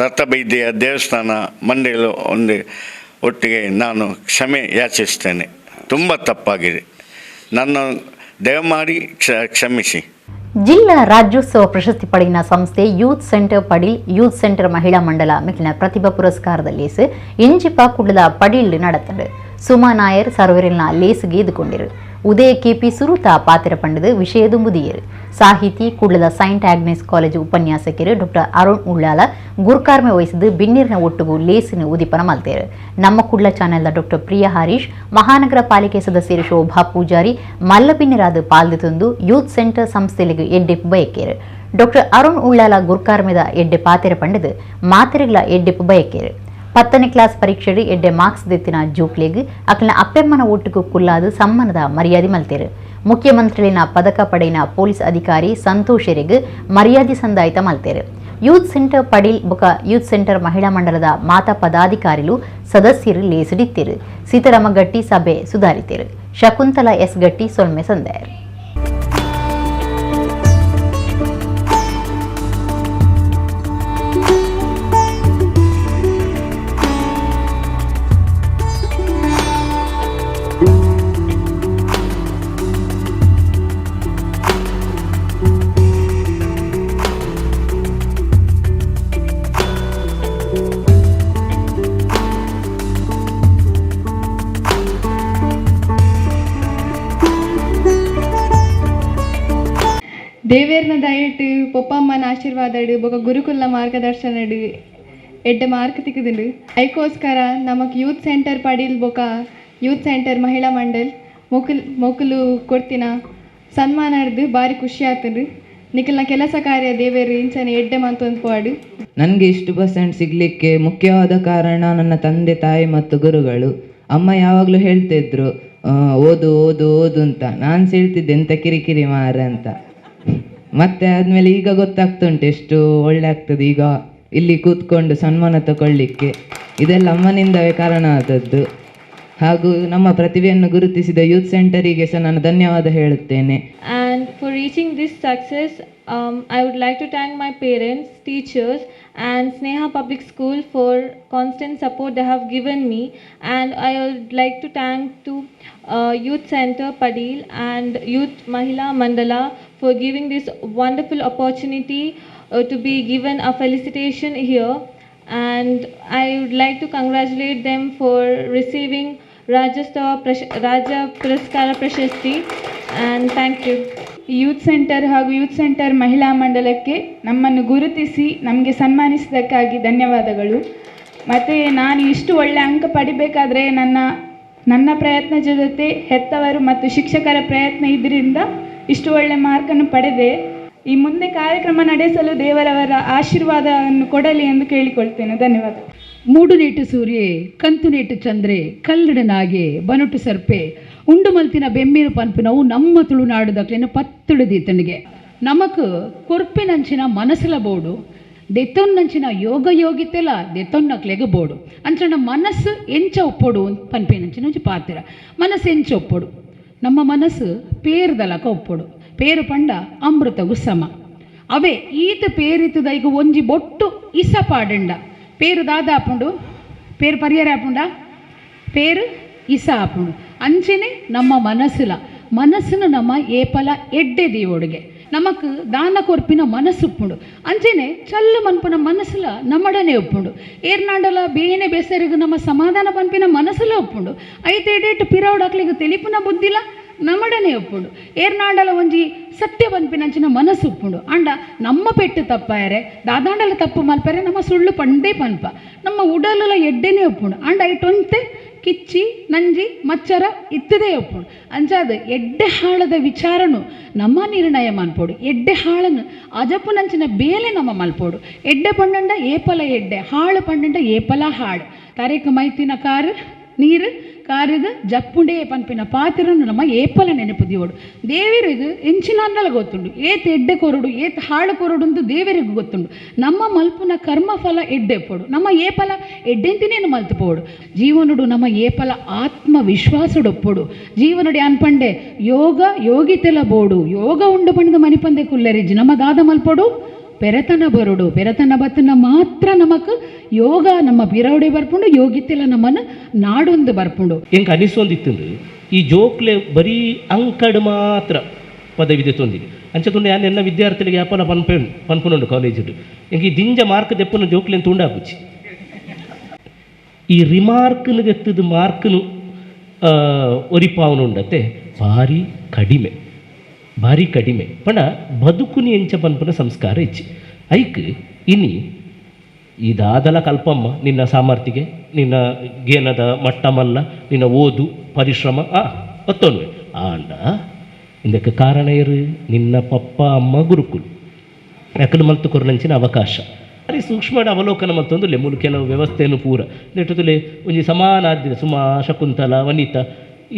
ರಥಬೀದಿಯ ದೇವಸ್ಥಾನ ಮಂಡಳಿ ಒಟ್ಟಿಗೆ ನಾನು ಕ್ಷಮೆ ಯಾಚಿಸ್ತೇನೆ. ತುಂಬ ತಪ್ಪಾಗಿದೆ, ನನ್ನ ದಯಮಾಡಿ ಕ್ಷಮಿಸಿ. ಜಿಲ್ಲಾ ರಾಜ್ಯೋತ್ಸವ ಪ್ರಶಸ್ತಿ ಪಡೆಯಿನ ಸಂಸ್ಥೆ youth centre Padil youth centre ಮಹಿಳಾ ಮಂಡಲ ಮಿಕ್ಕಿನ ಪ್ರತಿಭಾ ಪುರಸ್ಕಾರದ ಲೇಸ್ ಇಂಜಿಪ ಕುಡ್ಲದ ಪಡಿಲ್ நடத்தது. ಸುಮಾ ನಾಯರ್ ಸರ್ವರಿನ ಲೇಸ್ಗೆ ಎದುಕೊಂಡಿರು. ಉದಯ ಕೆಪಿ ಸುರುತ ಪಾತ್ರ ಪಂಡದು ವಿಷಯದು ಮುದಿಯರು. ಸಾಹಿತಿ ಕುಡ್ಲದ ಸೈಂಟ್ ಆಗ್ನೆಸ್ ಕಾಲೇಜು ಉಪನ್ಯಾಸಕರು ಡಾಕ್ಟರ್ ಅರುಣ್ ಉಳ್ಳಾಲ ಗುರುಕಾರ್ಮೆ ವಹಿಸಿದ್ದು ಬಿನ್ನೀರಿನ ಒಟ್ಟುಗೂ ಲೇಸಿನ ಉದಿಪನ ಮಲ್ತೇರು. ನಮ್ಮ ಕುಡ್ಲ ಚಾನೆಲ್ನ ಡಾಕ್ಟರ್ ಪ್ರಿಯಾ ಹರೀಶ್, ಮಹಾನಗರ ಪಾಲಿಕೆ ಸದಸ್ಯರು ಶೋಭಾ ಪೂಜಾರಿ ಮಲ್ಲಬಿನ್ನಿರಾದ ಪಾಲ್ದಿತೊಂದು ಯೂತ್ ಸೆಂಟರ್ ಸಂಸ್ಥೆಲಿಗೆ ಎಡ್ಡೆಪ್ಪು ಬಯಕೇರು. ಡಾಕ್ಟರ್ ಅರುಣ್ ಉಳ್ಳಾಲ ಗುರುಕಾರ್ಮೆದ ಎಡ್ಡೆ ಪಾತೆರ ಪಂಡದು ಮಾತೆರೆಗಳ ಎಡ್ಡೆಪ್ಪು ಬಯಕೇರು. 10ನೇ ಕ್ಲಾಸ್ ಪರೀಕ್ಷೆಡು ಎಡ್ಡೆ ಮಾರ್ಕ್ಸ್ ದೆತ್ತಿನ ಜೂಕ್ಲೆಗ್ ಅಕ್ಲಿನ ಅಪ್ಪೆಮ್ಮನ ಒಟ್ಟುಕು ಕುಲ್ಲಾದು ಸಮ್ಮನದ ಮರ್ಯಾದೆ ಮಲ್ತೇರು. ಮುಖ್ಯಮಂತ್ರಿಲಿನ ಪದಕ ಪಡೆಯಿನ ಪೊಲೀಸ್ ಅಧಿಕಾರಿ ಸಂತೋಷರಿಗೆ ಮರ್ಯಾದೆ ಸಂದಾಯಿತ ಮಲ್ತೇರು. ಯೂತ್ ಸೆಂಟರ್ ಪಡೀಲ್ ಬೊಕ ಯೂತ್ ಸೆಂಟರ್ ಮಹಿಳಾ ಮಂಡಲದ ಮಾತಾ ಪದಾಧಿಕಾರಿಲು ಸದಸ್ಯರು ಲೇಸಿಡಿತ್ತೇರು. ಸೀತಾರಾಮ ಗಟ್ಟಿ ಸಭೆ ಸುಧಾರಿತೇರು. ಶಕುಂತಲಾ ಎಸ್ ಗಟ್ಟಿ ಸೊಲ್ಮೆ ಸಂದಾಯರು. ದೇವೇರ್ನ ದಯಟ್ ಪೊಪ್ಪಮ್ಮನ ಆಶೀರ್ವಾದಡು ಬೊಕ ಗುರುಕುಲ ಮಾರ್ಗದರ್ಶನಡು ಎಡ್ಡೆ ಮಾರ್ಕ್ ತಿಕ್ಕುದುಂಡು. ಐಕೋಸ್ಕರ ನಮಕ್ ಯೂತ್ ಸೆಂಟರ್ ಪಡೀಲ್ ಬೊಕ ಯೂತ್ ಸೆಂಟರ್ ಮಹಿಳಾ ಮಂಡಲ್ ಮೊಕುಲು ಕೊಡ್ತಿನ ಸನ್ಮಾನ ಹಿಡ್ದು ಭಾರಿ ಖುಷಿ ಆಗ್ತದೆ. ನಿಖಲ್ನ ಕೆಲಸ ಕಾರ್ಯ ದೇವೇರು ಇಂಚನೆ ಎಡ್ಡೆ ಮಂತೊಂದು ಪಾಡು. ನನಗೆ ಇಷ್ಟು % ಸಿಗಲಿಕ್ಕೆ ಮುಖ್ಯವಾದ ಕಾರಣ ನನ್ನ ತಂದೆ ತಾಯಿ ಮತ್ತು ಗುರುಗಳು. ಅಮ್ಮ ಯಾವಾಗಲೂ ಹೇಳ್ತಿದ್ರು ಓದು ಓದು ಓದು ಅಂತ. ನಾನು ಹೇಳ್ತಿದ್ದೆ ಎಂತ ಕಿರಿಕಿರಿ ಮಾರ ಅಂತ. ಮತ್ತೆ ಆದಮೇಲೆ ಈಗ ಗೊತ್ತಾಗ್ತುಂಟು ಎಷ್ಟು ಒಳ್ಳೆ ಆಗ್ತದೆ ಈಗ ಇಲ್ಲಿ ಕೂತ್ಕೊಂಡು ಸನ್ಮಾನ ತಗೊಳ್ಳಿಕ್ಕೆ. ಇದೆಲ್ಲ ಅಮ್ಮನಿಂದವೇ ಕಾರಣ ಆದದ್ದು. ಹಾಗೂ ನಮ್ಮ ಪ್ರತಿಭೆಯನ್ನು ಗುರುತಿಸಿದ ಯೂತ್ ಸೆಂಟರಿಗೆ ಸಹ ನಾನು ಧನ್ಯವಾದ ಹೇಳುತ್ತೇನೆ. And for reaching this success, I would like to thank my parents, teachers and Sneha Public School for constant support they have given me. And I would like to thank to Youth Center Padil and Youth Mahila Mandala for giving this wonderful opportunity to be given a felicitation here. And I would like to congratulate them for receiving Raja Puraskara Prashasti, and thank you. Youth centre ಹಾಗೂ youth centre ಮಹಿಳಾ ಮಂಡಲಕ್ಕೆ ನಮ್ಮನ್ನು ಗುರುತಿಸಿ ನಮಗೆ ಸನ್ಮಾನಿಸಿದ್ದಕ್ಕಾಗಿ ಧನ್ಯವಾದಗಳು. ಮತ್ತು ನಾನು ಇಷ್ಟು ಒಳ್ಳೆ ಅಂಕ ಪಡಿಬೇಕಾದ್ರೆ ನನ್ನ ಪ್ರಯತ್ನ ಜೊತೆ ಹೆತ್ತವರು ಮತ್ತು ಶಿಕ್ಷಕರ ಪ್ರಯತ್ನ ಇದರಿಂದ ಇಷ್ಟು ಒಳ್ಳೆ ಮಾರ್ಕನ್ನು ಪಡೆದೆ. ಈ ಮುಂದೆ ಕಾರ್ಯಕ್ರಮ ನಡೆಸಲು ದೇವರವರ ಆಶೀರ್ವಾದವನ್ನು ಕೊಡಲಿ ಎಂದು ಕೇಳಿಕೊಳ್ತೇನೆ. ಧನ್ಯವಾದ. ಮೂಡು ನೀಟು ಸೂರ್ಯೆ ಕಂತು ನೀಟು ಚಂದ್ರೆ ಕಲ್ಲಡನಾಗೆ ಬನುಟು ಸರ್ಪೆ ಉಂಡು ಮಲ್ತಿನ ಬೆಮ್ಮಿನ ಪನ್ಪಿನವು ನಮ್ಮ ತುಳುನಾಡುದಕ್ಲಿನ ಪತ್ತುಡು ದೀತನಿಗೆ ನಮಕ್ ಕೊರ್ಪಿನಂಚಿನ ಮನಸ್ಸುಲ ಬೋಡು ದೆತ್ತೊನ್ನಂಚಿನ ಯೋಗ ಯೋಗಿತೆಲ ದೆತ್ತೊನ್ನಕ್ಲೆಗ ಬೋಡು ಅಂಚನ ಮನಸ್ಸು ಎಂಚ ಒಪ್ಪೊಡು ಪನ್ಪಿನಂಚಿನ ಪಾತಿರ ಮನಸ್ಸು ಎಂಚ ಒಪ್ಪೊಡು. ನಮ್ಮ ಮನಸ್ಸು ಪೇರ್ದಲಕ ಒಪ್ಪೊಡು. ಪೇರು ಪಂಡ ಅಮೃತಗು ಸಮ. ಅವೇ ಈತ ಪೇರಿತದ ಈಗ ಒಂಜಿ ಬೊಟ್ಟು ಇಸ ಪಾಡಂಡ పేరు దాదాపుండు పేరు పరిహార ఆపుండా పేరు ఇస ఆపుండు ಅಂಚೆನೆ ನಮ್ಮ ಮನಸ್ಸುನ ನಮ್ಮ ಏಪಲ ಎಡ್ಡೆ ದೇವೊಡಿಗೆ ನಮಕ್ ದಾನ ಕೊರ್ಪಿನ ಮನಸ್ಸು ಉಪ್ಪುಂಡು ಅಂಚೆನೆ ಚಲ್ಲು ಮನ್ಪುನ ಮನಸ್ಸುಲ ನಮ್ಮಡನೆ ಉಪ್ಪುಂಡು. ಏರ್ನಾಡಲ ಬೇನೆ ಬೇಸರಿಗೂ ನಮ್ಮ ಸಮಾಧಾನ ಪನ್ಪಿನ ಮನಸ್ಸುಲ ಉಪ್ಪುಂಡು. ಐತೆ ಎಡೇಟು ಪಿರೌಡಾಕ್ಲಿಗೆ ತೆಲಿಪುನ ಬುದ್ಧಿಲ ನಮ್ಮಡನೆ ಒಪ್ಪುಂಡು. ಏರ್ನಾಡಲ ಒಂಜಿ ಸತ್ಯ ಪನ್ಪಿನಂಚಿನ ಮನಸ್ಸು ಉಪ್ಪುಂಡು. ಅಂಡ ನಮ್ಮ ಪೆಟ್ಟು ತಪ್ಪಾಯರೆ ದಾದಾಂಡಲ ತಪ್ಪು ಮಲ್ಪರೆ ನಮ್ಮ ಸುಳ್ಳು ಪಂಡೇ ಪನ್ಪ ನಮ್ಮ ಉಡಲಲ ಎಡ್ಡೆನೇ ಒಪ್ಪುಂಡು. ಅಂಡ ಐಟೊಂತೆ ಕಿಚ್ಚಿ ನಂಜಿ ಮಚ್ಚರ ಇತ್ತದೇ ಒಪ್ಪುಂಡು. ಅಂಚಾದ ಎಡ್ಡೆ ಹಾಳದ ವಿಚಾರನು ನಮ್ಮ ನಿರ್ಣಯ ಮನ್ಪೋಡು. ಎಡ್ಡೆ ಹಾಳನ್ನು ಅಜಪುನಂಚಿನ ಬೇಲೆ ನಮ್ಮ ಮಲ್ಪೋಡು. ಎಡ್ಡೆ ಪಂಡಂಡ ಏಪಲ ಎಡ್ಡೆ ಹಾಳು ಪಂಡಂಡ ಏಪಲ ಹಾಳು ತರೇಕ ಮೈತಿನ ಕಾರು ನೀರು ಕಾರಿಗೆ ಜಪ್ಪುಂಡೇ ಪನ್ಪಿನ ಪಾತ್ರನು ನಮ್ಮ ಏಪಲ ನೆನಪುದಿಯೋಡು. ದೇವರಿಗೆ ಎಂಚಿನಲ್ಲ ಗೊತ್ತುಂಡು ಏತ್ ಎಡ್ಡೆ ಕೊರಡು ಏತ್ ಹಾಳು ಕೊರಡು ಅಂತ ದೇವರಿಗೆ ಗೊತ್ತುಂಡು. ನಮ್ಮ ಮಲ್ಪುನ ಕರ್ಮಫಲ ಎಡ್ಡೆ ಪೋಡು ನಮ್ಮ ಏಪಲ ಎಡ್ಡೆಂತಿನೇನು ಮಲ್ತುಪೋಡು. ಜೀವನುಡು ನಮ್ಮ ಏಪಲ ಆತ್ಮವಿಶ್ವಾಸಡೊಪ್ಪೊಡು. ಜೀವನುಡು ಅನ್ಪಂಡೆ ಯೋಗ ಯೋಗಿತೆಲ ಬೋಡು ಯೋಗ ಉಂಡು ಪಂಡದ ಮನಿಪಂದೆ ಕುಲ್ಲರಿಜ್ ನಮ್ಮ ದಾದ ಮಲ್ಪೊಡು ಪೆರತನ ಬರೋಡು. ಪೆರತನ ಬತ್ತನ ಮಾತ್ರ ನಮಕ್ ಯೋಗ ನಮ್ಮ ಪಿರೌಡೆ ಬರ್ಪುಂಡು ಯೋಗಿತೆಲ್ಲ ನಮ್ಮನ್ನು ನಾಡೊಂದು ಬರ್ಪುಂಡು. ಎಂಗೆ ಅನಿಸೊಂದಿತ್ತು ಈ ಜೋಕ್ಲೆ ಬರೀ ಅಂಕಡ್ ಮಾತ್ರ ಪದವಿದೆ ತೊಂದಿದೆ ಅಂಚತುಂಡು ಯಾನ್ ಎನ್ನ ವಿದ್ಯಾರ್ಥಿಗಳಿಗೆ ಯಾಪನ ಪನ್ಪುನುಂಡು ಕಾಲೇಜು ಎಂಗೆ ಈ ದಿಂಜ ಮಾರ್ಕ್ ದೆಪ್ಪನ ಜೋಕ್ಲೆ ತುಂಡಾಗುಚ್ಚಿ ಈ ರಿಮಾರ್ಕ್ನು ಎತ್ತದ ಮಾರ್ಕ್ನು ಒರಿಪಾವನುಂಡತೆ ಭಾರಿ ಕಡಿಮೆ ಪಂಡ ಬದುಕುನಿ ಎಂಚ ಪನ್ಪುನ ಸಂಸ್ಕಾರ ಹೆಚ್ಚಿ ಐಕ್ ಇನಿ ಇದಾದಲ ಕಲ್ಪಮ್ಮ ನಿನ್ನ ಸಾಮರ್ಥ್ಯಗೆ ನಿನ್ನ ಗೇನದ ಮಟ್ಟ ಮಲ್ಲ ನಿನ್ನ ಓದು ಪರಿಶ್ರಮ ಒತ್ತೊಂದು ಆಂಡ ಇದಕ್ಕೆ ಕಾರಣ ಇರು ನಿನ್ನ ಪಪ್ಪ ಅಮ್ಮ ಗುರುಕುಲು ಯಾಕಂದ್ರೆ ಮಲ್ತು ಕೊರ್ಲಂಚಿನ ಅವಕಾಶ ಅರೆ ಸೂಕ್ಷ್ಮ ಅವಲೋಕನ ಮತ್ತೊಂದು ಮೂಲ ಕೆಲವು ವ್ಯವಸ್ಥೆಯನ್ನು ಪೂರ ನೆಟ್ಟದಲ್ಲಿ ಒಂಜಿ ಸಮಾನ ಆದ್ದಿದೆ ಸುಮಾ ಶಕುಂತಲ ವನಿತಾ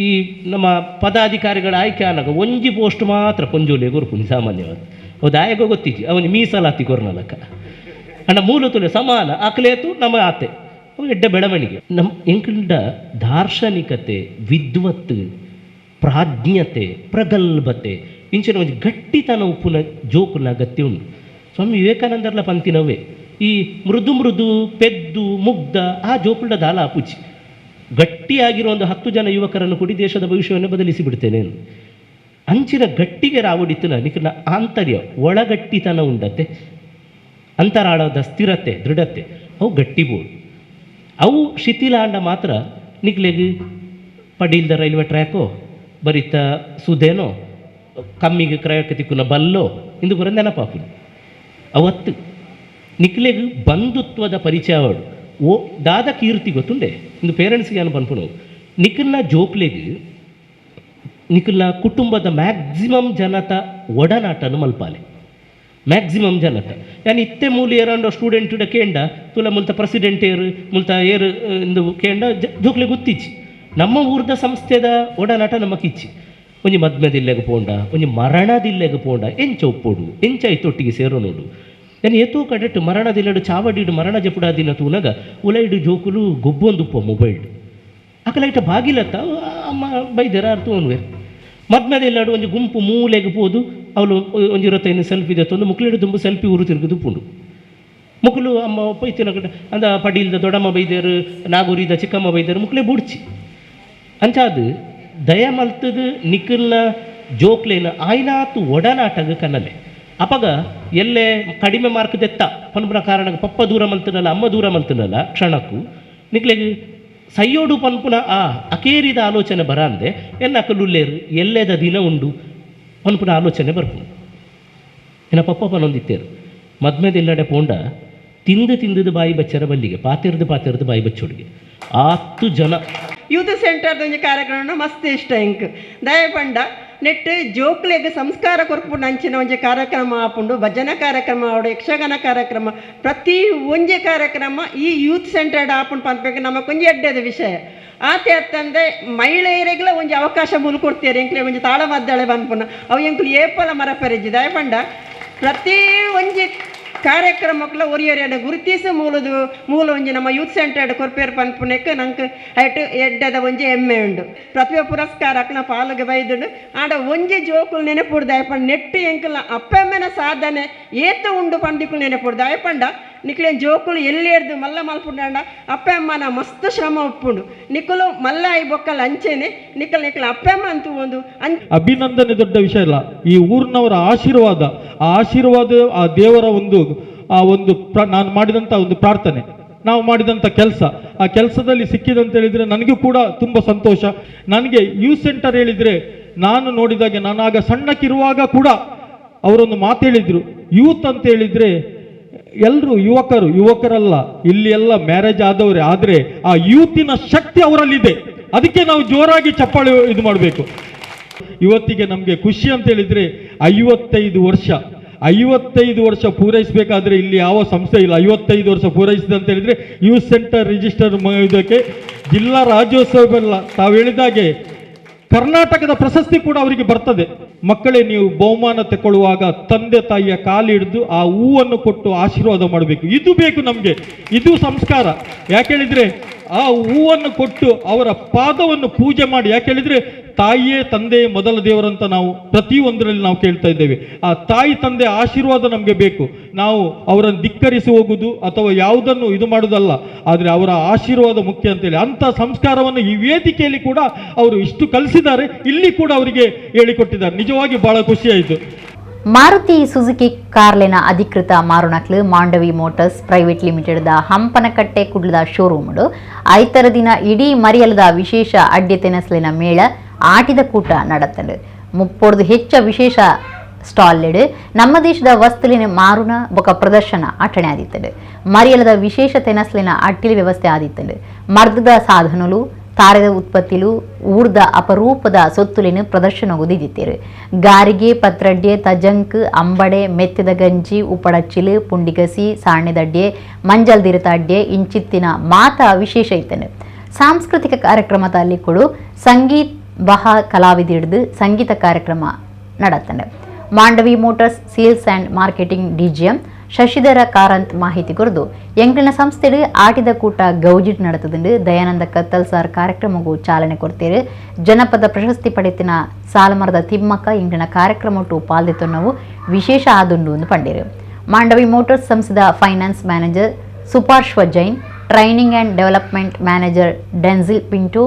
ಈ ನಮ್ಮ ಪದಾಧಿಕಾರಿಗಳ ಆಯ್ಕೆ ಆನಾಗ ಒಂಜಿ ಪೋಸ್ಟ್ ಮಾತ್ರ ಪೊಂಜೋಲಿ ಗೊರ್ಪುನಿ ಸಾಮಾನ್ಯವಾದ ಹೌದು ಆಯಗೋ ಗೊತ್ತಿಜ್ಜಿ ಅವನು ಮೀಸಲಾತಿ ಕೊರ್ನಲಕ್ಕ ಅಣ್ಣ ಮೂಲತುಲೆ ಸಮಾನ ಆಕಲೇತು ನಮ್ಮ ಆತೆ ಅವು ಎಡ್ಡ ಬೆಳವಣಿಗೆ ನಮ್ಮ ಎಂಕಂಡ ದಾರ್ಶನಿಕತೆ ವಿದ್ವತ್ ಪ್ರಾಜ್ಞತೆ ಪ್ರಗಲ್ಭತೆ ಇಂಚಿನ ಒಂದು ಗಟ್ಟಿತನ ಉಪ್ಪುನ ಜೋಕುನ ಅಗತ್ಯ ಉಂಟು. ಸ್ವಾಮಿ ವಿವೇಕಾನಂದರ್ಲ ಪಂತಿನವೇ ಈ ಮೃದು ಮೃದು ಪೆದ್ದು ಮುಗ್ಧ ಆ ಜೋಕುಳ ದಾಲ ಅಪುಚಿ ಗಟ್ಟಿಯಾಗಿರೋ ಒಂದು 10 ಜನ ಯುವಕರನ್ನು ಕೂಡಿ ದೇಶದ ಭವಿಷ್ಯವನ್ನು ಬದಲಿಸಿ ಬಿಡ್ತೇನೆ. ಅಂಚಿನ ಗಟ್ಟಿಗೆ ರಾವಡಿತನ ನಿಖನ ಆಂತರ್ಯ ಒಳಗಟ್ಟಿತನ ಉಂಡತೆ ಅಂತರಾಳದ ಸ್ಥಿರತೆ ದೃಢತೆ ಅವು ಗಟ್ಟಿಬೋದು. ಅವು ಶಿಥಿಲಾಂಡ ಮಾತ್ರ ನಿಕ್ಲೆಗೆ ಪಡೀಲ್ದ ರೈಲ್ವೆ ಟ್ರ್ಯಾಕೋ ಬರಿತ ಸುದೇನೋ ಕಮ್ಮಿಗೆ ಕ್ರಯಕ್ಕೆ ತಿಕ್ಕುನ ಬಲ್ಲೋ ಇಂದು ಬರ ನೆನಪಾಪು ಅವತ್ತು ನಿಕ್ಲೆಗೆ ಬಂಧುತ್ವದ ಪರಿಚಯ ಅವಳು ಓ ದಾದ ಕೀರ್ತಿ ಗೊತ್ತುಂಡೆ ಇಂದು ಪೇರೆಂಟ್ಸ್ಗೆ ಏನು ಪನ್ಪುನು ನಿಖಲ್ನ ಜೋಕ್ಲೆಗೆ ನಿಖಲ್ನ ಕುಟುಂಬದ ಮ್ಯಾಕ್ಸಿಮಮ್ ಜನತ ಒಡನಾಟನು ಮಲ್ಪಾಲೆ ಮ್ಯಾಕ್ಸಿಮಮ್ ಜನತ ಯಾನ್ ಇತ್ತೆ ಮೂಲ ಏರಂಡ ಸ್ಟೂಡೆಂಟ್ ಕೇಂಡ ತುಲ ಮುಲ್ತ ಪ್ರೆಸಿಡೆಂಟ್ ಏರು ಮುಲ್ತ ಏರು ಇಂದು ಕೇಂಡ ಜೋಕ್ಲೆ ಗೊತ್ತಿಚ್ಚಿ ನಮ್ಮ ಊರ್ದ ಸಂಸ್ಥೆದ ಒಡನಾಟ ನಮಕಿಚ್ಚಿ ಒಂಜಿ ಮದ್ಮೆದಿಲ್ಲೆಗೆ ಪೋಂಡ ಒಂಜಿ ಮರಣದಿಲ್ಲೆಗೆ ಪೋಂಡ ಎಂಚ ಒಪ್ಪೋಡು ಎಂಚ ಐತೊಟ್ಟಿಗೆ ಸೇರೋ ನೋಡು ನಾನು ಏತೋ ಕಡೆಟ್ಟು ಮರಣದಿಲ್ಲಡು ಚಾವಡಿಡು ಮರಣ ಜಪುಡಾದಿನ ತೂನಾಗ ಉಲೈಡು ಜೋಕುಲು ಗೊಬ್ಬೊಂದುಪ್ಪ ಮೊಬೈಲ್ ಅಕಲೈಟ ಬಾಗಿಲತ್ತ ಅಮ್ಮ ಬೈದರ ಅರ್ಥ ಅನ್ವೆ ಮದ್ಮೆದಿಲ್ಲಡು ಒಂಜಿ ಗುಂಪು ಮೂಲೆಗೆ ಪೋದು ಅವಳು ಒಂಜಿ 25 ಸೆಲ್ಫಿ ದತ್ತೊಂದು ಮುಕ್ಳಿಡು ತುಂಬ ಸೆಲ್ಫಿ ಊರು ತಿರುಗುದು ಪುಂಡು ಮುಕ್ಳು ಅಮ್ಮ ಪೈತಿನ ಕಡೆ ಅಂದ ಪಡೀಲ್ದ ದೊಡ್ಡಮ್ಮ ಬೈದೇರು ನಾಗೂರಿದ ಚಿಕ್ಕಮ್ಮ ಬೈದೇರು ಮುಕ್ಳೆ ಬುಡ್ಚಿ ಅಂಚಾದು ದಯ ಮಲ್ತದು ನಿಖಲ್ನ ಜೋಕ್ಲೇನ ಆಯ್ನಾತು ಒಡನಾಟಗ ಕನ್ನಲೆ ಅಪಗ ಎಲ್ಲೇ ಕಡಿಮೆ ಮಾರ್ಕ್ ದೆತ್ತ ಪನ್ಪುನ ಕಾರಣ ಪಪ್ಪ ದೂರ ಮಲ್ತನಲ್ಲ ಅಮ್ಮ ದೂರ ಮಲ್ತನಲ್ಲ ಕ್ಷಣಕ್ಕೂ ನಿಕ್ಲೆಗೆ ಸಯ್ಯೋಡು ಪನ್ಪುನ ಆ ಅಕೇರಿದ ಆಲೋಚನೆ ಬರಂದೆ ಎನ್ನಕಲ್ಲುಲ್ಲೇರು ಎಲ್ಲೆದ ದಿನ ಉಂಡು ಪನ್ಪುನ ಆಲೋಚನೆ ಬರ್ಪುಂಡು ಏನ ಪಪ್ಪ ಪನೊಂದಿತ್ತೇರು ಮದ್ಮೆದೆಲ್ಲಡೆ ಪೋಂಡ ತಿಂದು ಬಾಯಿ ಬಚ್ಚರ ಬಲ್ಲಿಗೆ ಪಾತಿರ್ದು ಬಾಯಿ ಬಚ್ಚೋಡಿಗೆ 10 ಜನ ಯೂತ್ ಸೆಂಟರ್ದ ಒಂಜಿ ಕಾರ್ಯಕ್ರಮ ಮಸ್ತ್ ಇಷ್ಟ ಇಂಕ್ ದಯಪಂಡ ನೆಟ್ ಜೋಕ್ಲೆಗ್ ಸಂಸ್ಕಾರ ಕೊರ್ಪುಂಡು ಅಂಚಿನ ಒಂಜಿ ಕಾರ್ಯಕ್ರಮ ಆಪುಂಡು ಭಜನಾ ಕಾರ್ಯಕ್ರಮ ಆವಡು ಯಕ್ಷಗಾನ ಕಾರ್ಯಕ್ರಮ ಪ್ರತಿ ಒಂಜಿ ಕಾರ್ಯಕ್ರಮ ಈ ಯೂತ್ ಸೆಂಟರ್ಡ್ ಆಪುಂಡು ಪನ್ಪೆಗ್ ನಮಕೊಂಜಿ ಎಡ್ಡೆದ ವಿಷಯ ಆತೆ ಅತ್ತಂದೆ ಮಹಿಳೆಯರಿಗೆಲ್ಲ ಒಂಜಿ ಅವಕಾಶ ಮುಲ್ಕೊಡ್ತೀರಿ ಎಂಕ್ಲೆ ಒಂಜಿ ತಾಳಮದ್ದಳೆ ಪನ್ಪುನ ಅವು ಎಂಕ್ಲು ಏಪಲ ಮರಪೆರಜಿ ದಯಪಂಡ ಪ್ರತಿ ಒಂಜಿ ಕಾರ್ಯಕ್ರಮಕ್ಕಲ್ಲ ಒರಿಯೊರಿಯಡ ಗುರುತಿಸಿ ಮೂಲ ಒಂಜಿ ನಮ್ಮ ಯೂತ್ ಸೆಂಟರ್ಡ್ ಕೊರ್ಪೇರು ಪನ್ಪುನೆಕ್ ನಂಗೆ ಐಟು ಎಡ್ಡದ ಒಂಜಿ ಹೆಮ್ಮೆ ಉಂಡು ಪ್ರತಿಭಾ ಪುರಸ್ಕಾರಕ್ಕೆ ಪಾಲ್ಗೆ ಬೈದುಂಡು ಆಡ ಒಂಜಿ ಜೋಕುಲು ನೆನಪುಡು ದಯಪಂಡ ನೆಟ್ಟು ಎಂಕಲ್ಲ ಅಪ್ಪಮ್ಮನ ಸಾಧನೆ ಏತ ಉಂಡು ಪಂಡಿಕುಲು ನೆನಪುಡು ದಯಪಂಡ ನಿಕ್ಲೇನು ಜೋಕುಲು ಎಲ್ಲೇರ್ದು ಮಲ್ಲ ಮಲ್ಪುಂಡ ಅಪ್ಪಮ್ಮನ ಮಸ್ತ್ ಶ್ರಮ ಒಪ್ಪುಂಡು ನಿಕ್ಕಲು ಮಲ್ಲ ಐ ಬೊಕ್ಕಲ್ಲ ಅಂಚೆನೆ ನಿಕ್ಕಲ್ ಅಪ್ಪಮ್ಮ ಅಂತೂ ಒಂದು ಅಭಿನಂದನೆ ದೊಡ್ಡ ವಿಷಯ ಇಲ್ಲ. ಈ ಊರಿನವರ ಆಶೀರ್ವಾದ ಆ ದೇವರ ಒಂದು ನಾನು ಮಾಡಿದಂಥ ಒಂದು ಪ್ರಾರ್ಥನೆ ನಾವು ಮಾಡಿದಂಥ ಕೆಲಸ ಆ ಕೆಲಸದಲ್ಲಿ ಸಿಕ್ಕಿದಂತ ಹೇಳಿದರೆ ನನಗೂ ಕೂಡ ತುಂಬ ಸಂತೋಷ. ನನಗೆ ಯೂತ್ ಸೆಂಟರ್ ಹೇಳಿದರೆ ನಾನು ನೋಡಿದಾಗೆ ನಾನಾಗ ಸಣ್ಣಕ್ಕಿರುವಾಗ ಕೂಡ ಅವರೊಂದು ಮಾತು ಹೇಳಿದರು, ಯೂತ್ ಅಂತ ಹೇಳಿದರೆ ಎಲ್ಲರೂ ಯುವಕರಲ್ಲ, ಇಲ್ಲಿ ಎಲ್ಲ ಮ್ಯಾರೇಜ್ ಆದವರೇ, ಆದರೆ ಆ ಯೂತಿನ ಶಕ್ತಿ ಅವರಲ್ಲಿದೆ. ಅದಕ್ಕೆ ನಾವು ಜೋರಾಗಿ ಚಪ್ಪಾಳೆ ಇದು ಮಾಡಬೇಕು. ಇವತ್ತಿಗೆ ನಮಗೆ ಖುಷಿ ಅಂತ ಹೇಳಿದರೆ 55 ವರ್ಷ ಪೂರೈಸಬೇಕಾದ್ರೆ ಇಲ್ಲಿ ಯಾವ ಸಂಸ್ಥೆ ಇಲ್ಲ. 55 ವರ್ಷ ಪೂರೈಸಿದೆ ಅಂತ ಹೇಳಿದರೆ ಯೂತ್ ಸೆಂಟರ್ ರಿಜಿಸ್ಟರ್ ಇದಕ್ಕೆ ಜಿಲ್ಲಾ ರಾಜ್ಯೋತ್ಸವ ತಾವು ಹೇಳಿದಾಗೆ ಕರ್ನಾಟಕದ ಪ್ರಶಸ್ತಿ ಕೂಡ ಅವರಿಗೆ ಬರ್ತದೆ. ಮಕ್ಕಳೇ, ನೀವು ಬಹುಮಾನ ತಗೊಳ್ಳುವಾಗ ತಂದೆ ತಾಯಿಯ ಕಾಲು ಹಿಡಿದು ಆ ಹೂವನ್ನು ಕೊಟ್ಟು ಆಶೀರ್ವಾದ ಮಾಡಬೇಕು. ಇದು ಬೇಕು ನಮಗೆ, ಇದು ಸಂಸ್ಕಾರ. ಯಾಕೇಳಿದರೆ ಆ ಹೂವನ್ನು ಕೊಟ್ಟು ಅವರ ಪಾದವನ್ನು ಪೂಜೆ ಮಾಡಿ, ಯಾಕೇಳಿದರೆ ತಾಯಿಯೇ ತಂದೆ ಮೊದಲ ದೇವರಂತ ನಾವು ಪ್ರತಿಯೊಂದರಲ್ಲಿ ನಾವು ಕೇಳ್ತಾ ಇದ್ದೇವೆ. ಆ ತಾಯಿ ತಂದೆ ಆಶೀರ್ವಾದ ನಮಗೆ ಬೇಕು. ನಾವು ಅವರನ್ನು ಧಿಕ್ಕರಿಸಿ ಹೋಗುವುದು ಅಥವಾ ಯಾವುದನ್ನು ಇದು ಮಾಡುವುದಲ್ಲ, ಆದರೆ ಅವರ ಆಶೀರ್ವಾದ ಮುಖ್ಯ ಅಂತೇಳಿ ಅಂಥ ಸಂಸ್ಕಾರವನ್ನು ಈ ವೇದಿಕೆಯಲ್ಲಿ ಕೂಡ ಅವರು ಇಷ್ಟು ಕಲಿಸಿದ್ದಾರೆ, ಇಲ್ಲಿ ಕೂಡ ಅವರಿಗೆ ಹೇಳಿಕೊಟ್ಟಿದ್ದಾರೆ. ನಿಜವಾಗಿ ಬಹಳ ಖುಷಿಯಾಯಿತು. ಮಾರುತಿ ಸುಜುಕಿ ಕಾರ್ಲಿನ ಅಧಿಕೃತ ಮಾರುನಕ್ಲು ಮಾಂಡವಿ ಮೋಟರ್ಸ್ ಪ್ರೈವೇಟ್ ಲಿಮಿಟೆಡ್ದ ಹಂಪನಕಟ್ಟೆ ಕುಡ್ಲದ ಶೋರೂಮ್ಡು ಐತರ ದಿನ ಇಡೀ ಮರಿಯಲದ ವಿಶೇಷ ಅಡ್ಯತೆನಸ್ಲಿನ ಮೇಳ ಆಟಿದ ಕೂಟ ನಡೆತಲು 30 ಹೆಚ್ಚ ವಿಶೇಷ ಸ್ಟಾಲ್ಲೆಡ್ ನಮ್ಮ ದೇಶದ ವಸ್ತುಲಿನ ಮಾರುನ ಬೊಕ ಪ್ರದರ್ಶನ ಅಟಣೆ ಆದಿತ್ತಲು. ಮರಿಯಲದ ವಿಶೇಷ ತೆನಸ್ಲಿನ ಅಟ್ಟಿಲ ವ್ಯವಸ್ಥೆ ಆದಿತ್ತಲು. ಮರ್ದದ ಸಾಧನಲು ತಾರದ ಉತ್ಪತ್ತಿಲು ಊರ್ದ ಅಪರೂಪದ ಸೊತ್ತುಲಿನ ಪ್ರದರ್ಶನ ಒದಿದಿತ್ತೇರು. ಗಾರಿಗೆ ಪತ್ರಡ್ಡೆ ತಜಂಕ್ ಅಂಬಡೆ ಮೆತ್ತದ ಗಂಜಿ ಉಪ್ಪಡಚ್ಚಿಲು ಪುಂಡಿಗಸಿ ಸಾಣೆದಡ್ಡೆ ಮಂಜಲ್ ದಿರತಾಡ್ಡೆ ಇಂಚಿತ್ತಿನ ಮಾತ ವಿಶೇಷ ಇತ್ತನೆ. ಸಾಂಸ್ಕೃತಿಕ ಕಾರ್ಯಕ್ರಮದಲ್ಲಿ ಕೂಡ ಸಂಗೀತ್ ಬಹ ಕಲಾವಿದಿಡ್ದು ಸಂಗೀತ ಕಾರ್ಯಕ್ರಮ ನಡತನೆ. Mandovi motors sales and marketing DGM Shashidhara Karanth ಮಾಹಿತಿ ಕೊರದು ಎಂಕಲ್ನ ಸಂಸ್ಥೆಡು ಆಟಿದ ಕೂಟ ಗೌಜಿಟ್ ನಡೆತದಂಡು ದಯಾನಂದ ಕತ್ತಲ್ ಸಾರ್ ಕಾರ್ಯಕ್ರಮಕ್ಕೂ ಚಾಲನೆ ಕೊಡ್ತೇರು. ಜನಪದ ಪ್ರಶಸ್ತಿ ಪಡೆತಿನ ಸಾಲಮರದ ತಿಮ್ಮಕ್ಕ ಇಂಕಲ್ನ ಕಾರ್ಯಕ್ರಮಟ್ಟು ಪಾಲ್ದೆತೊನ್ನವು ವಿಶೇಷ ಆದುಂಡು ಎಂದು ಪಂಡೇರು. ಮಾಂಡವಿ ಮೋಟರ್ಸ್ ಸಂಸ್ಥೆದ finance manager Suparshva Jain, training and development manager Densil Pinto,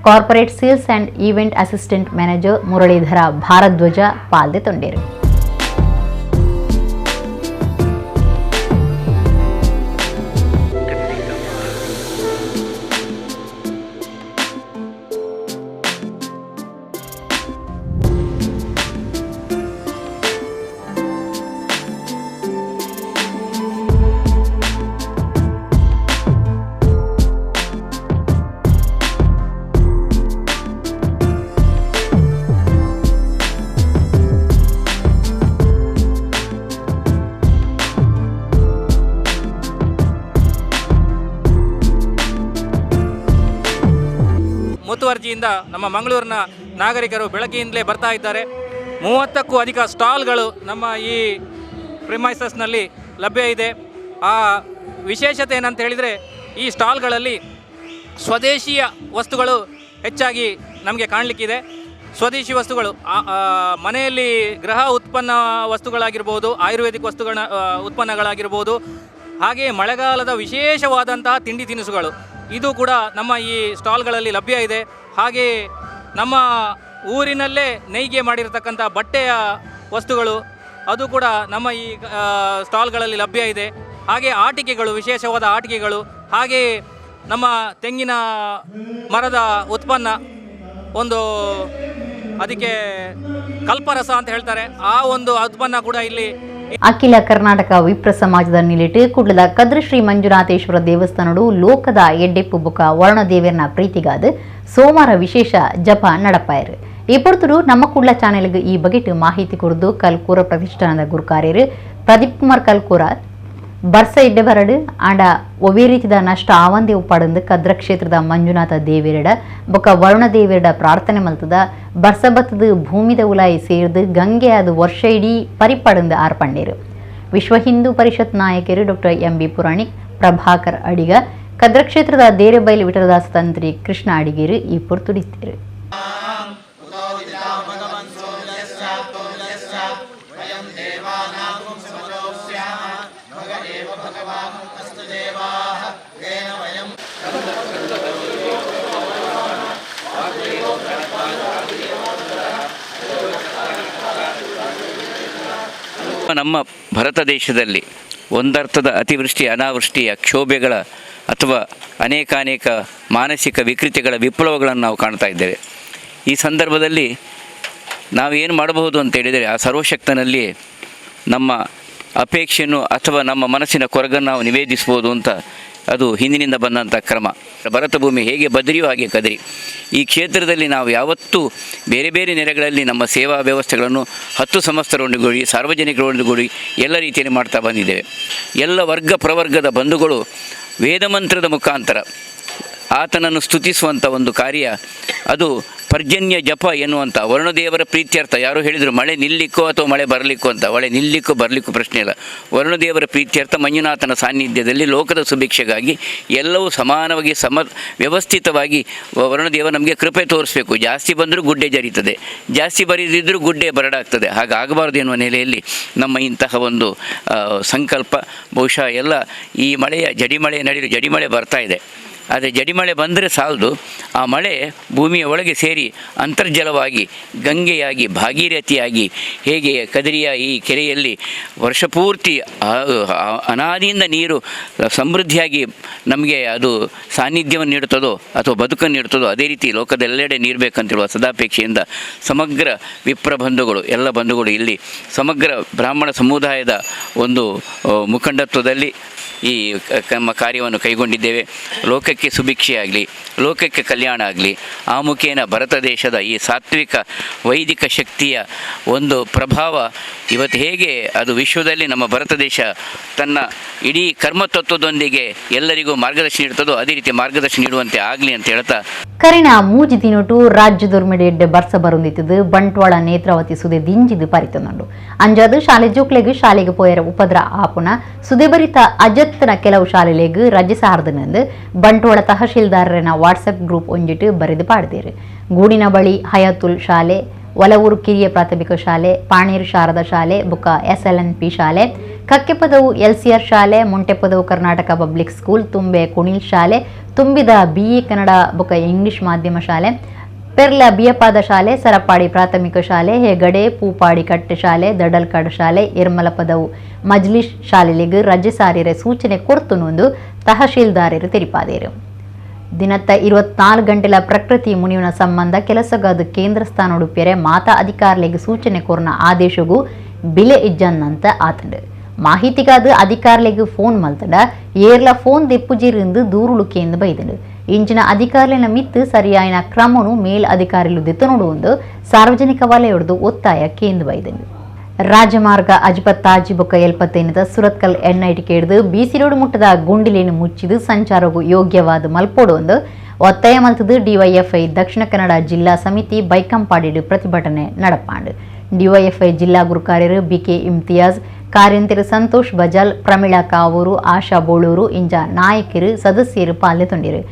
corporate sales and event assistant manager Muralidhara Bharadwaj ಪಾಲ್ದೆತೊಂಡೇರು. ಮುತುವರ್ಜಿಯಿಂದ ನಮ್ಮ ಮಂಗಳೂರಿನ ನಾಗರಿಕರು ಬೆಳಗ್ಗೆಯಿಂದಲೇ ಬರ್ತಾ ಇದ್ದಾರೆ. 30ಕ್ಕೂ ಅಧಿಕ ಸ್ಟಾಲ್ಗಳು ನಮ್ಮ ಈ ಪ್ರಿಮೈಸಸ್ನಲ್ಲಿ ಲಭ್ಯ ಇದೆ. ಆ ವಿಶೇಷತೆ ಏನಂತ ಹೇಳಿದರೆ ಈ ಸ್ಟಾಲ್ಗಳಲ್ಲಿ ಸ್ವದೇಶೀಯ ವಸ್ತುಗಳು ಹೆಚ್ಚಾಗಿ ನಮಗೆ ಕಾಣಲಿಕ್ಕಿದೆ. ಸ್ವದೇಶಿ ವಸ್ತುಗಳು ಮನೆಯಲ್ಲಿ ಗೃಹ ಉತ್ಪನ್ನ ವಸ್ತುಗಳಾಗಿರ್ಬೋದು, ಆಯುರ್ವೇದಿಕ್ ಉತ್ಪನ್ನಗಳಾಗಿರ್ಬೋದು, ಹಾಗೆಯೇ ಮಳೆಗಾಲದ ವಿಶೇಷವಾದಂತಹ ತಿಂಡಿ ತಿನಿಸುಗಳು ಇದು ಕೂಡ ನಮ್ಮ ಈ ಸ್ಟಾಲ್ಗಳಲ್ಲಿ ಲಭ್ಯ ಇದೆ. ಹಾಗೆಯೇ ನಮ್ಮ ಊರಿನಲ್ಲೇ ನೇಯ್ಗೆ ಮಾಡಿರತಕ್ಕಂಥ ಬಟ್ಟೆಯ ವಸ್ತುಗಳು ಅದು ಕೂಡ ನಮ್ಮ ಈ ಸ್ಟಾಲ್ಗಳಲ್ಲಿ ಲಭ್ಯ ಇದೆ. ಹಾಗೆ ಆಟಿಕೆಗಳು, ವಿಶೇಷವಾದ ಆಟಿಕೆಗಳು, ಹಾಗೆಯೇ ನಮ್ಮ ತೆಂಗಿನ ಮರದ ಉತ್ಪನ್ನ, ಒಂದು ಅದಕ್ಕೆ ಕಲ್ಪರಸ ಅಂತ ಹೇಳ್ತಾರೆ, ಆ ಒಂದು ಉತ್ಪನ್ನ ಕೂಡ ಇಲ್ಲಿ. ಅಖಿಲ ಕರ್ನಾಟಕ ವಿಪ್ರ ಸಮಾಜದ ನಿಲಿಟ್ಟು ಕುಡ್ಲದ ಕದ್ರ ಶ್ರೀ ಮಂಜುನಾಥೇಶ್ವರ ದೇವಸ್ಥಾನಡು ಲೋಕದ ಎಡ್ಡೆಪ್ಪು ಬುಕ ವರ್ಣದೇವರನ ಪ್ರೀತಿಗಾದ ಸೋಮವಾರ ವಿಶೇಷ ಜಪ ನಡಪಾಯರು. ಈ ಪೊರ್ತರು ನಮ್ಮ ಕುಡ್ಲ ಚಾನೆಲ್ಗೆ ಈ ಬಗೆಟ್ ಮಾಹಿತಿ ಕೊರದು ಕಲ್ಕೂರ ಪ್ರತಿಷ್ಠಾನದ ಗುರುಕಾರ್ಯರು ಪ್ರದೀಪ್ ಕುಮಾರ್ ಕಲ್ಕೂರ ಬರ್ಸ ಇಡ್ಡೆ ಬರಡು ಆಂಡ ಒವೇ ರೀತಿದ ನಷ್ಟ ಆವಂದೇ ಉಪ್ಪಾಡಂದು ಕದ್ರ ಕ್ಷೇತ್ರದ ಮಂಜುನಾಥ ದೇವೇರಡ ಬೊಕ್ಕ ವರುಣ ದೇವೇರಡ ಪ್ರಾರ್ಥನೆ ಮಲ್ತದ ಬರ್ಸ ಬತ್ತದ ಭೂಮಿದ ಉಲಾಯಿ ಸೇರಿದು ಗಂಗೆ ಅದು ವರ್ಷ ಇಡೀ ಪರಿಪಾಡಂದು ಆರ್ಪಂಡೇರು. ವಿಶ್ವ ಹಿಂದೂ ಪರಿಷತ್ ನಾಯಕರು ಡಾಕ್ಟರ್ ಎಂ.ಬಿ. ಪುರಾಣಿಕ್, ಪ್ರಭಾಕರ್ ಅಡಿಗ, ಕದ್ರ ಕ್ಷೇತ್ರದ ದೇರೆಬೈಲು ವಿಠಲದಾಸ ತಂತ್ರಿ ಕೃಷ್ಣ ಅಡಿಗೇರು ಈ ಪೊರ್ತುಡಿತ್ತೇರು. ನಮ್ಮ ಭಾರತ ದೇಶದಲ್ಲಿ ಒಂದರ್ಥದ ಅತಿವೃಷ್ಟಿ ಅನಾವೃಷ್ಟಿಯ ಕ್ಷೋಭೆಗಳ ಅಥವಾ ಅನೇಕಾನೇಕ ಮಾನಸಿಕ ವಿಕೃತಿಗಳ ವಿಪ್ಲವಗಳನ್ನು ನಾವು ಕಾಣ್ತಾ ಇದ್ದೇವೆ. ಈ ಸಂದರ್ಭದಲ್ಲಿ ನಾವೇನು ಮಾಡಬಹುದು ಅಂತೇಳಿದರೆ ಆ ಸರ್ವಶಕ್ತನಲ್ಲಿ ನಮ್ಮ ಅಪೇಕ್ಷೆಯನ್ನು ಅಥವಾ ನಮ್ಮ ಮನಸ್ಸಿನ ಕೊರಗನ್ನು ನಾವು ನಿವೇದಿಸ್ಬೋದು ಅಂತ ಅದು ಹಿಂದಿನಿಂದ ಬಂದಂಥ ಕ್ರಮ. ಭರತ ಭೂಮಿ ಹೇಗೆ ಬದರಿಯೋ ಹಾಗೆ ಕದರಿ. ಈ ಕ್ಷೇತ್ರದಲ್ಲಿ ನಾವು ಯಾವತ್ತೂ ಬೇರೆ ಬೇರೆ ನೆಲೆಗಳಲ್ಲಿ ನಮ್ಮ ಸೇವಾ ವ್ಯವಸ್ಥೆಗಳನ್ನು 10 ಸಂಸ್ಥೆಗಳೊಂದಿಗೂಡಿ, ಸಾರ್ವಜನಿಕರೊಂದಿಗೂಡಿ ಎಲ್ಲ ರೀತಿಯಲ್ಲಿ ಮಾಡ್ತಾ ಬಂದಿದ್ದೇವೆ. ಎಲ್ಲ ವರ್ಗ ಪ್ರವರ್ಗದ ಬಂಧುಗಳು ವೇದಮಂತ್ರದ ಮುಖಾಂತರ ಆತನನ್ನು ಸ್ತುತಿಸುವಂಥ ಒಂದು ಕಾರ್ಯ, ಅದು ಪರ್ಜನ್ಯ ಜಪ ಎನ್ನುವಂಥ ವರುಣದೇವರ ಪ್ರೀತ್ಯರ್ಥ. ಯಾರು ಹೇಳಿದರು ಮಳೆ ನಿಲ್ಲಿಕ್ಕೋ ಅಥವಾ ಮಳೆ ಬರಲಿಕ್ಕೋ ಅಂತ. ಮಳೆ ನಿಲ್ಲಿಕ್ಕೋ ಬರಲಿಕ್ಕೋ ಪ್ರಶ್ನೆ ಇಲ್ಲ. ವರುಣದೇವರ ಪ್ರೀತ್ಯರ್ಥ ಮಂಜುನಾಥನ ಸಾನ್ನಿಧ್ಯದಲ್ಲಿ ಲೋಕದ ಸುಭಿಕ್ಷೆಗಾಗಿ ಎಲ್ಲವೂ ಸಮಾನವಾಗಿ ವ್ಯವಸ್ಥಿತವಾಗಿ ವರುಣದೇವ ನಮಗೆ ಕೃಪೆ ತೋರಿಸಬೇಕು. ಜಾಸ್ತಿ ಬಂದರೂ ಗುಡ್ಡೆ ಜರಿತದೆ, ಜಾಸ್ತಿ ಬರಿದಿದ್ದರೂ ಗುಡ್ಡೆ ಬರಡಾಗ್ತದೆ. ಹಾಗಾಗಬಾರ್ದು ಎನ್ನುವ ನೆಲೆಯಲ್ಲಿ ನಮ್ಮ ಇಂತಹ ಒಂದು ಸಂಕಲ್ಪ. ಬಹುಶಃ ಎಲ್ಲ ಈ ಮಳೆಯ ಜಡಿಮಳೆ ನಡೆಯಲು ಜಡಿಮಳೆ ಬರ್ತಾ ಇದೆ. ಆದರೆ ಜಡಿಮಳೆ ಬಂದರೆ ಸಾಲದು, ಆ ಮಳೆ ಭೂಮಿಯ ಒಳಗೆ ಸೇರಿ ಅಂತರ್ಜಲವಾಗಿ ಗಂಗೆಯಾಗಿ ಭಾಗೀರಥಿಯಾಗಿ ಹೇಗೆ ಕದರಿಯ ಈ ಕೆರೆಯಲ್ಲಿ ವರ್ಷಪೂರ್ತಿ ಅನಾದಿಯಿಂದ ನೀರು ಸಮೃದ್ಧಿಯಾಗಿ ನಮಗೆ ಅದು ಸಾನ್ನಿಧ್ಯವನ್ನು ನೀಡುತ್ತದೋ ಅಥವಾ ಬದುಕನ್ನು ನೀಡುತ್ತದೋ, ಅದೇ ರೀತಿ ಲೋಕದೆಲ್ಲೆಡೆ ನೀಡಬೇಕಂತೇಳುವ ಸದಾಪೇಕ್ಷೆಯಿಂದ ಸಮಗ್ರ ವಿಪ್ರ ಬಂಧುಗಳು, ಎಲ್ಲ ಬಂಧುಗಳು ಇಲ್ಲಿ ಸಮಗ್ರ ಬ್ರಾಹ್ಮಣ ಸಮುದಾಯದ ಒಂದು ಮುಖಂಡತ್ವದಲ್ಲಿ ಈ ನಮ್ಮ ಕಾರ್ಯವನ್ನು ಕೈಗೊಂಡಿದ್ದೇವೆ. ಲೋಕ ದೇಶಕ್ಕೆ ಸುಭಿಕ್ಷೆ ಆಗಲಿ, ಲೋಕಕ್ಕೆ ಕಲ್ಯಾಣ ಆಗಲಿ, ಆ ಮುಖೇನ ಭಾರತ ದೇಶದ ಈ ಸಾತ್ವಿಕ ವೈದಿಕ ಶಕ್ತಿಯ ಒಂದು ಪ್ರಭಾವ ಇವತ್ತು ಹೇಗೆ ಅದು ವಿಶ್ವದಲ್ಲಿ ನಮ್ಮ ಭಾರತ ದೇಶ ತನ್ನ ಇಡೀ ಕರ್ಮತತ್ವದೊಂದಿಗೆ ಎಲ್ಲರಿಗೂ ಮಾರ್ಗದರ್ಶನ ನೀಡುತ್ತದೋ ಅದೇ ರೀತಿ ಮಾರ್ಗದರ್ಶನ ನೀಡುವಂತೆ ಆಗಲಿ ಅಂತ ಹೇಳ್ತಾ ಕರಿನ ಮೂಜಿ ದಿನೊಟ್ಟು ರಾಜ್ಯದೊರ್ಮೆಡೆ ಬರ್ಸ ಬರುಂದಿತ್ತದು ಬಂಟ್ವಾಳ ನೇತ್ರಾವತಿ ಸುದೆ ದಿಂಜಿದು ಪರಿತೊಂದು ಅಂಜಾದು ಶಾಲೆ ಜೋಕ್ಲೆಗ್ ಶಾಲೆಗೆ ಪೋಯರ ಉಪದ್ರ ಆಪುನ ಸುದೆ ಬರಿತ ಅಜತ್ತನ ಕೆಲವು ಶಾಲೆಲೆಗ್ ರಜೆ ಸಾರದನೆಂದು ಬಂಟ್ವಾಳ ತಹಶೀಲ್ದಾರನ ವಾಟ್ಸಪ್ ಗ್ರೂಪ್ ಒಂಜಿಟ್ಟು ಬರೆದು ಪಾಡಿದೇರು. ಗೂಡಿನ ಬಳಿ ಹಯಾತುಲ್ ಶಾಲೆ, ಒಲವೂರು ಕಿರಿಯ ಪ್ರಾಥಮಿಕ ಶಾಲೆ, ಪಾಣೇರು ಶಾರದಾ ಶಾಲೆ, ಬುಕ್ಕ SLNP ಶಾಲೆ, ಕಕ್ಕೆಪದವು LCR ಶಾಲೆ, ಮುಂಟೆಪದವು ಕರ್ನಾಟಕ ಪಬ್ಲಿಕ್ ಸ್ಕೂಲ್, ತುಂಬೆ ಕುಣಿಲ್ ಶಾಲೆ, ತುಂಬಿದ BA ಕನ್ನಡ ಬುಕ್ಕ ಇಂಗ್ಲಿಷ್ ಮಾಧ್ಯಮ ಶಾಲೆ, ಪೆರ್ಲ ಬಿಯಪಾದ ಶಾಲೆ, ಸರಪಾಡಿ ಪ್ರಾಥಮಿಕ ಶಾಲೆ, ಹೆಗಡೆ ಪೂಪಾಡಿ ಕಟ್ಟೆ ಶಾಲೆ, ದಡಲ್ಕಾಡ್ ಶಾಲೆ, ಇರ್ಮಲಪದವು ಮಜ್ಲಿಸ್ ಶಾಲೆಲಿಗ್ ರಜೆ ಸಾರಿರೆ ಸೂಚನೆ ಕೊರ್ತುನೊಂದು ತಹಶೀಲ್ದಾರರು ತೆರಿಪಾದೇರು. ದಿನತ್ತ 24 ಗಂಟೆಲ ಪ್ರಕೃತಿ ಮುನಿವಿನ ಸಂಬಂಧ ಕೆಲಸಗಾದ ಕೇಂದ್ರ ಸ್ಥಾನ ಉಡುಪಿಯರೆ ಮಾತಾ ಅಧಿಕಾರಿಗಳಿಗೆ ಸೂಚನೆ ಕೊರನ ಆದೇಶಗೂ ಬಿಲೆ ಇಜ್ಜನ್ನಂತ ಆತಂಡು. ಮಾಹಿತಿಗಾದ ಅಧಿಕಾರಿಗಳಿಗೆ ಫೋನ್ ಮಲ್ತಂಡ ಏರ್ಲ ಫೋನ್ ದೆಪ್ಪುಜಿರಿಂದ ದೂರುಳು ಕೇಂದ್ರ ಬೈದಂಡು. ಇಂಚಿನ ಅಧಿಕಾರಿನ ಮಿತ್ತು ಸರಿಯಾಯಿನ ಕ್ರಮನು ಮೇಲ್ ಅಧಿಕಾರಿಲು ದೆತ್ತನೋಡುವುದು ಸಾರ್ವಜನಿಕ ವಲಯೊಡೆದು ಒತ್ತಾಯ ಕೇಂದ್ರ ಬೈದಂಡು. ರಾಜಮಾರ್ಗ ಅಜ್ಪತ್ತಾಜಿ ಬೊಕ್ಕ ಎಲ್ಪತ್ತೇನದ ಸುರತ್ಕಲ್ NIT ಕೇಳಿದು BC ರೋಡ್ ಮುಟ್ಟದ ಗುಂಡಿಲೇನು ಮುಚ್ಚಿದು ಸಂಚಾರಗೂ ಯೋಗ್ಯವಾದ ಮಲ್ಪೋಡು ಒತ್ತಾಯ ಮಲ್ತದು DYFI ದಕ್ಷಿಣ ಕನ್ನಡ ಜಿಲ್ಲಾ ಸಮಿತಿ ಬೈಕಂಪಾಡಿಡು ಪ್ರತಿಭಟನೆ ನಡಪಾಂಡು. DYFI ಜಿಲ್ಲಾ ಗುರುಕಾರ್ಯರು BK ಇಮ್ತಿಯಾಜ್, ಕಾರ್ಯಂತರು ಸಂತೋಷ್ ಬಜಾಲ್, ಪ್ರಮೀಳಾ ಕಾವೂರು, ಆಶಾ ಬೋಳೂರು ಇಂಜ ನಾಯಕರು ಸದಸ್ಯರು ಪಾಲ್ಗೊಂಡಿರು.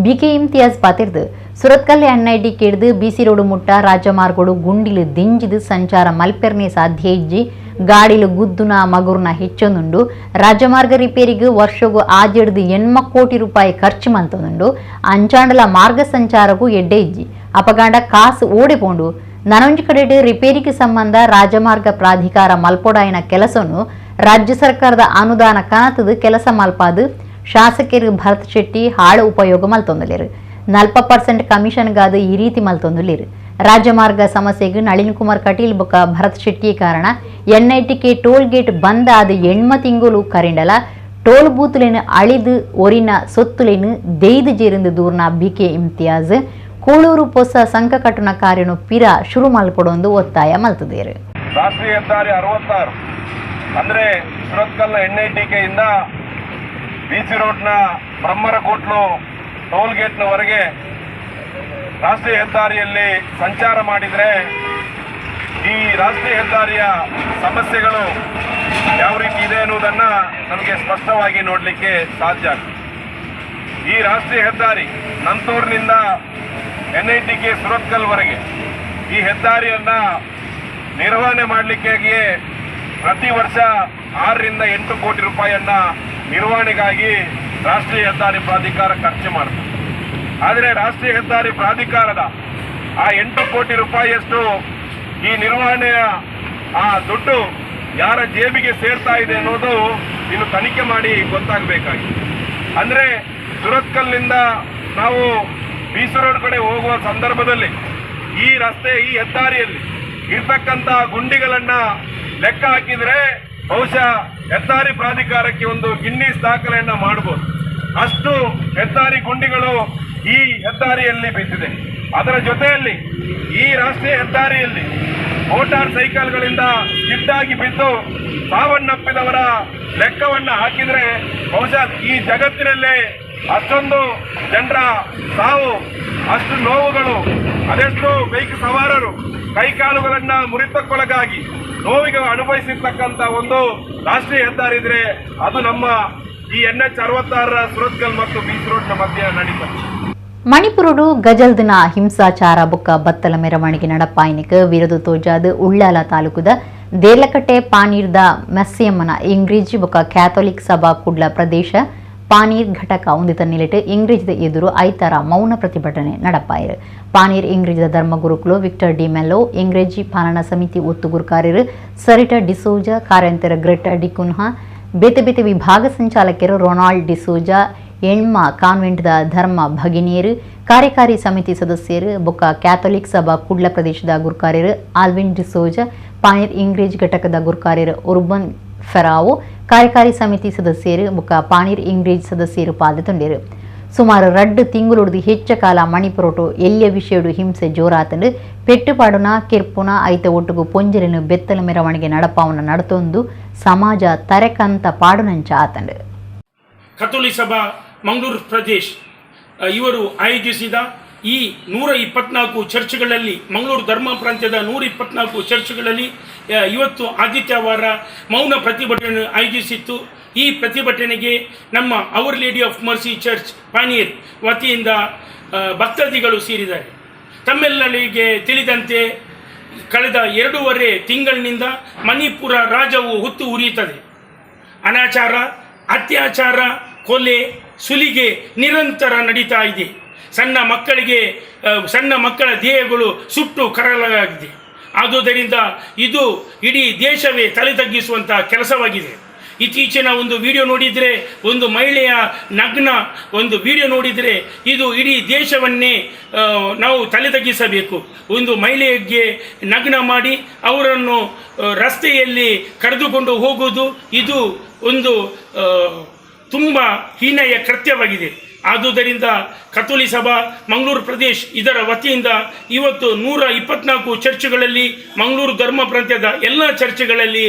BK ಇಮ್ತಿಯಾಜ್ ಪಾತಿರ್ದು ಸುರತ್ಕಲ್ NIT ಕೇಳಿದು BC ರೋಡ್ ಮುಟ್ಟ ರಾಜಮಾರ್ಗೋಡು ಗುಂಡಿಲು ದಿಂಜಿದು ಸಂಚಾರ ಮಲ್ಪೆರ್ನೆ ಸಾಧ್ಯ ಇಜ್ಜಿ ಗಾಡಿಲು ಗುದ್ದುನ ಮಗುರ್ನ ಹೆಚ್ಚೊಂದುಂಡು ರಾಜಮಾರ್ಗ ರಿಪೇರಿಗೆ ವರ್ಷಗೂ ಆಜೆಡ್ದು 80 ಕೋಟಿ ರೂಪಾಯಿ ಖರ್ಚು ಮಲ್ತೊಂದುಂಡು ಅಂಚಾಂಡಲ ಮಾರ್ಗ ಸಂಚಾರಗೂ ಎಡ್ಡೆ ಇಜ್ಜಿ ಅಪಗಾಂಡ ಕಾಸು ಓಡಿಪೋಂಡು ನನೊಂಜಿ ಕಡೆ ರಿಪೇರಿಗೆ ಸಂಬಂಧ ರಾಜಮಾರ್ಗ ಪ್ರಾಧಿಕಾರ ಮಲ್ಪೊಡಾಯಿನ ಕೆಲಸವನ್ನು ರಾಜ್ಯ ಸರ್ಕಾರದ ಅನುದಾನ ಕನತದು ಕೆಲಸ ಮಲ್ಪಾದು ಶಾಸಕರು ಭರತ್ ಶೆಟ್ಟಿ ಹಾಳು ಉಪಯೋಗ ಮಲ್ತೊಂದುಲೇರು. 40% ಕಮಿಷನ್ಗಾದ ಈ ರೀತಿ ಮಲ್ತೊಂದುಲೇರು. ರಾಜಮಾರ್ಗ ಸಮಸ್ಯೆಗೆ ನಳಿನ್ ಕುಮಾರ್ ಕಟೀಲ್ ಬೊಕ್ಕ ಭರತ್ ಶೆಟ್ಟಿ ಕಾರಣ NITಗೆ ಟೋಲ್ ಗೇಟ್ ಬಂದ್ ಆದ 8 ತಿಂಗಳು ಕರಿಂಡಲ ಟೋಲ್ ಬೂತ್ಲೇನು ಅಳಿದು ಒರಿನ ಸೊತ್ತುಲೇನು ದೇಯ್ದು ಜೇರಿಂದ ದೂರ್ನ BK ಇಮ್ತಿಯಾಜ್ ಕೋಳೂರು ಹೊಸ ಸಂಘ ಕಟ್ಟಣ ಕಾರ್ಯನು ಪಿರ ಶುರು ಮಲ್ಪಡೊಂದು ಒತ್ತಾಯ ಮಲ್ತದೇರು. ರಾಷ್ಟ್ರೀಯ ಹೆದ್ದಾರಿ 66 ಅಂದ್ರೆ ಸುರತ್ಕಲ್ನ NITಕೆಯಿಂದ BC ರೋಡ್ನ ಬ್ರಹ್ಮರಕೋಟ್ಲು ಟೋಲ್ ಗೇಟ್ನವರೆಗೆ ರಾಷ್ಟ್ರೀಯ ಹೆದ್ದಾರಿಯಲ್ಲಿ ಸಂಚಾರ ಮಾಡಿದರೆ ಈ ರಾಷ್ಟ್ರೀಯ ಹೆದ್ದಾರಿಯ ಸಮಸ್ಯೆಗಳು ಯಾವ ರೀತಿ ಇದೆ ಅನ್ನೋದನ್ನು ನಮಗೆ ಸ್ಪಷ್ಟವಾಗಿ ನೋಡಲಿಕ್ಕೆ ಸಾಧ್ಯ ಆಗ್ತದೆ. ಈ ರಾಷ್ಟ್ರೀಯ ಹೆದ್ದಾರಿ ನಂತೂರಿನಿಂದ NITಗೆ ಸುರತ್ಕಲ್ವರೆಗೆ ಈ ಹೆದ್ದಾರಿಯನ್ನು ನಿರ್ವಹಣೆ ಮಾಡಲಿಕ್ಕಾಗಿಯೇ ಪ್ರತಿ ವರ್ಷ 6 ರಿಂದ 8 ಕೋಟಿ ರೂಪಾಯಿಯನ್ನು ನಿರ್ವಹಣೆಗಾಗಿ ರಾಷ್ಟ್ರೀಯ ಹೆದ್ದಾರಿ ಪ್ರಾಧಿಕಾರ ಖರ್ಚು ಮಾಡ್ತದೆ. ಆದರೆ ರಾಷ್ಟ್ರೀಯ ಹೆದ್ದಾರಿ ಪ್ರಾಧಿಕಾರದ ಆ 8 ಕೋಟಿ ರೂಪಾಯಿಯಷ್ಟು ಈ ನಿರ್ವಹಣೆಯ ಆ ದುಡ್ಡು ಯಾರ ಜೇಬಿಗೆ ಸೇರ್ತಾ ಇದೆ ಅನ್ನೋದು ಇನ್ನು ತನಿಖೆ ಮಾಡಿ ಗೊತ್ತಾಗಬೇಕಾಗಿದೆ. ಅಂದರೆ ಸುರತ್ಕಲ್ನಿಂದ ನಾವು BC ರೋಡ್ ಕಡೆ ಹೋಗುವ ಸಂದರ್ಭದಲ್ಲಿ ಈ ಹೆದ್ದಾರಿಯಲ್ಲಿ ಇರ್ತಕ್ಕಂಥ ಗುಂಡಿಗಳನ್ನು ಲೆಕ್ಕ ಹಾಕಿದರೆ ಬಹುಶಃ ಹೆದ್ದಾರಿ ಪ್ರಾಧಿಕಾರಕ್ಕೆ ಒಂದು ಗಿನ್ನಿಸ್ ದಾಖಲೆಯನ್ನು ಮಾಡಬಹುದು. ಅಷ್ಟು ಹೆದ್ದಾರಿ ಗುಂಡಿಗಳು ಈ ಹೆದ್ದಾರಿಯಲ್ಲಿ ಬಿದ್ದಿದೆ. ಅದರ ಜೊತೆಯಲ್ಲಿ ಈ ರಾಷ್ಟ್ರೀಯ ಹೆದ್ದಾರಿಯಲ್ಲಿ ಮೋಟಾರ್ ಸೈಕಲ್ಗಳಿಂದ ಸಿಟ್ಟಾಗಿ ಬಿದ್ದು ಸಾವನ್ನಪ್ಪಿದವರ ಲೆಕ್ಕವನ್ನು ಹಾಕಿದರೆ ಬಹುಶಃ ಈ ಜಗತ್ತಿನಲ್ಲೇ ಅಷ್ಟೊಂದು ಜನರ ಸಾವು, ಅಷ್ಟು ನೋವುಗಳು, ಅದೆಷ್ಟು ಬೈಕ್ ಸವಾರರು ಕೈಕಾಲುಗಳನ್ನು ಮುರಿತಕ್ಕೊಳಗಾಗಿ ನೋವಿಗೆ ಅನುಭವಿಸಿರ್ತಕ್ಕಂಥ ಒಂದು ರಾಷ್ಟ್ರೀಯ ಹೆದ್ದಾರಿ ಇದ್ರೆ ಅದು ನಮ್ಮ ಈ NH 66 ಸುರತ್ಕಲ್ ಮತ್ತು BC ರೋಡ್ನ ಮಧ್ಯೆ ನಡೀತದೆ. ಮಣಿಪುರಡು ಗಜಲ್ದಿನ ಹಿಂಸಾಚಾರ ಬೊಕ್ಕ ಬತ್ತಲ ಮೆರವಣಿಗೆ ನಡಪಾಯಿನಿಕ್ ವಿರೋಧ ತೋಜಾದ ಉಳ್ಳಾಲ ತಾಲೂಕುದ ದೇರ್ಲಕಟ್ಟೆ ಪಾನೀರ್ದ ಮೆಸ್ಸಿಯಮ್ಮನ ಇಂಗ್ರೇಜಿ ಬೊಕ್ಕ ಕ್ಯಾಥೋಲಿಕ್ ಸಭಾ ಕುಡ್ಲ ಪ್ರದೇಶ ಪಾನೀರ್ ಘಟಕ ಉಂದಿತ ನಿಲೆಟ್ ಇಂಗ್ರೇಜದ ಎದುರು ಐತಾರ ಮೌನ ಪ್ರತಿಭಟನೆ ನಡಪಾಯಿರು. ಪಾನೀರ್ ಇಂಗ್ರೇಜದ ಧರ್ಮಗುರುಕುಲು ವಿಕ್ಟರ್ ಡಿ ಮೆಲ್ಲೋ, ಇಂಗ್ರೇಜಿ ಪಾಲನಾ ಸಮಿತಿ ಒತ್ತುಗುರು ಕಾರ್ಯರು ಸರಿಟಾ ಡಿಸೋಜ, ಕಾರ್ಯಂತರ ಗ್ರೆಟಾ ಡಿಕುನ್ಹಾ, ಬೇತೆ ವಿಭಾಗ ಸಂಚಾಲಕರು ರೊನಾಲ್ಡ್ ಡಿಸೋಜಾ, ಎಣ್ಮ ಕಾನ್ವೆಂಟ್ದ ಧರ್ಮ ಭಗಿನಿಯರು, ಕಾರ್ಯಕಾರಿ ಸಮಿತಿ ಸದಸ್ಯರು ಬೊಕ್ಕ ಕ್ಯಾಥೋಲಿಕ್ ಸಭಾ ಕುಡ್ಲ ಪ್ರದೇಶದ ಗುರುಕಾರ್ಯರು ಆಲ್ವಿನ್ ಡಿಸೋಜ, ಪಾನೀರ್ ಇಂಗ್ರೇಜ್ ಘಟಕದ ಗುರುಕಾರ್ಯರು ಉರ್ಬನ್ ಫೆರಾವೋ, ಕಾರ್ಯಕಾರಿ ಸಮಿತಿ ಸದಸ್ಯರು ಬೊಕ್ಕ ಪಾನೀರ್ ಇಂಗ್ರೇಜ್ ಸದಸ್ಯರು ಪಾಲ್ಗೊಂಡಿರು. ಸುಮಾರು 2 ತಿಂಗಳು ಹೆಚ್ಚ ಕಾಲ ಮಣಿಪುರಟು ಎಲ್ಲಿಯ ವಿಷಯಡು ಹಿಂಸೆ ಜೋರಾತಂಡು ಪೆಟ್ಟುಪಾಡುನ ಕಿರ್ಪುನ ಐತ ಒಟ್ಟುಗು ಪೊಂಜಲಿನ ಬೆತ್ತಲ ಮೆರವಣಿಗೆ ನಡಪಾವನ ನಡತೊಂದು ಸಮಾಜ ತರೆಕಂತ ಪಾಡುನಂಚ ಆತಂಡು. ಕತೋಲಿ ಸಭಾ ಮಂಗಳೂರು ಪ್ರದೇಶ್ ಇವರು ಆಯೋಜಿಸಿದ ಈ 124 ಚರ್ಚ್ಗಳಲ್ಲಿ ಮಂಗಳೂರು ಧರ್ಮ ಪ್ರಾಂತ್ಯದ 124 ಚರ್ಚ್ಗಳಲ್ಲಿ ಇವತ್ತು ಆದಿತ್ಯವಾರ ಮೌನ ಪ್ರತಿಭಟನೆ ಆಯೋಜಿಸಿತ್ತು. ಈ ಪ್ರತಿಭಟನೆಗೆ ನಮ್ಮ our lady of mercy church Paneer ವತಿಯಿಂದ ಭಕ್ತಾದಿಗಳು ಸೇರಿದ್ದಾರೆ. ತಮ್ಮೆಲ್ಲರಿಗೆ ತಿಳಿದಂತೆ ಕಳೆದ 2.5 ತಿಂಗಳಿನಿಂದ ಮಣಿಪುರ ರಾಜ್ಯವು ಹೊತ್ತು ಉರಿಯುತ್ತದೆ. ಅನಾಚಾರ, ಅತ್ಯಾಚಾರ, ಕೊಲೆ, ಸುಲಿಗೆ ನಿರಂತರ ನಡೀತಾ ಇದೆ. ಸಣ್ಣ ಮಕ್ಕಳ ದೇಹಗಳು ಸುಟ್ಟು ಕರಲಾಗಿದೆ. ಆದುದರಿಂದ ಇದು ಇಡೀ ದೇಶವೇ ತಲೆ ತಗ್ಗಿಸುವಂಥ ಕೆಲಸವಾಗಿದೆ. ಇತ್ತೀಚಿನ ಒಂದು ವಿಡಿಯೋ ನೋಡಿದರೆ, ಒಂದು ಮಹಿಳೆಯ ನಗ್ನ ಒಂದು ವಿಡಿಯೋ ನೋಡಿದರೆ ಇದು ಇಡೀ ದೇಶವನ್ನೇ ನಾವು ತಲೆ ತಗ್ಗಿಸಬೇಕು. ಒಂದು ಮಹಿಳೆಗೆ ನಗ್ನ ಮಾಡಿ ಅವರನ್ನು ರಸ್ತೆಯಲ್ಲಿ ಕರೆದುಕೊಂಡು ಹೋಗುವುದು ಇದು ಒಂದು ತುಂಬ ಹೀನಾಯ ಕೃತ್ಯವಾಗಿದೆ. ಆದುದರಿಂದ ಕತೋಲಿ ಸಭಾ ಮಂಗಳೂರು ಪ್ರದೇಶ್ ಇದರ ವತಿಯಿಂದ ಇವತ್ತು 124 ಚರ್ಚ್ಗಳಲ್ಲಿ ಮಂಗಳೂರು ಧರ್ಮ ಪ್ರಾಂತ್ಯದ ಎಲ್ಲ ಚರ್ಚ್ಗಳಲ್ಲಿ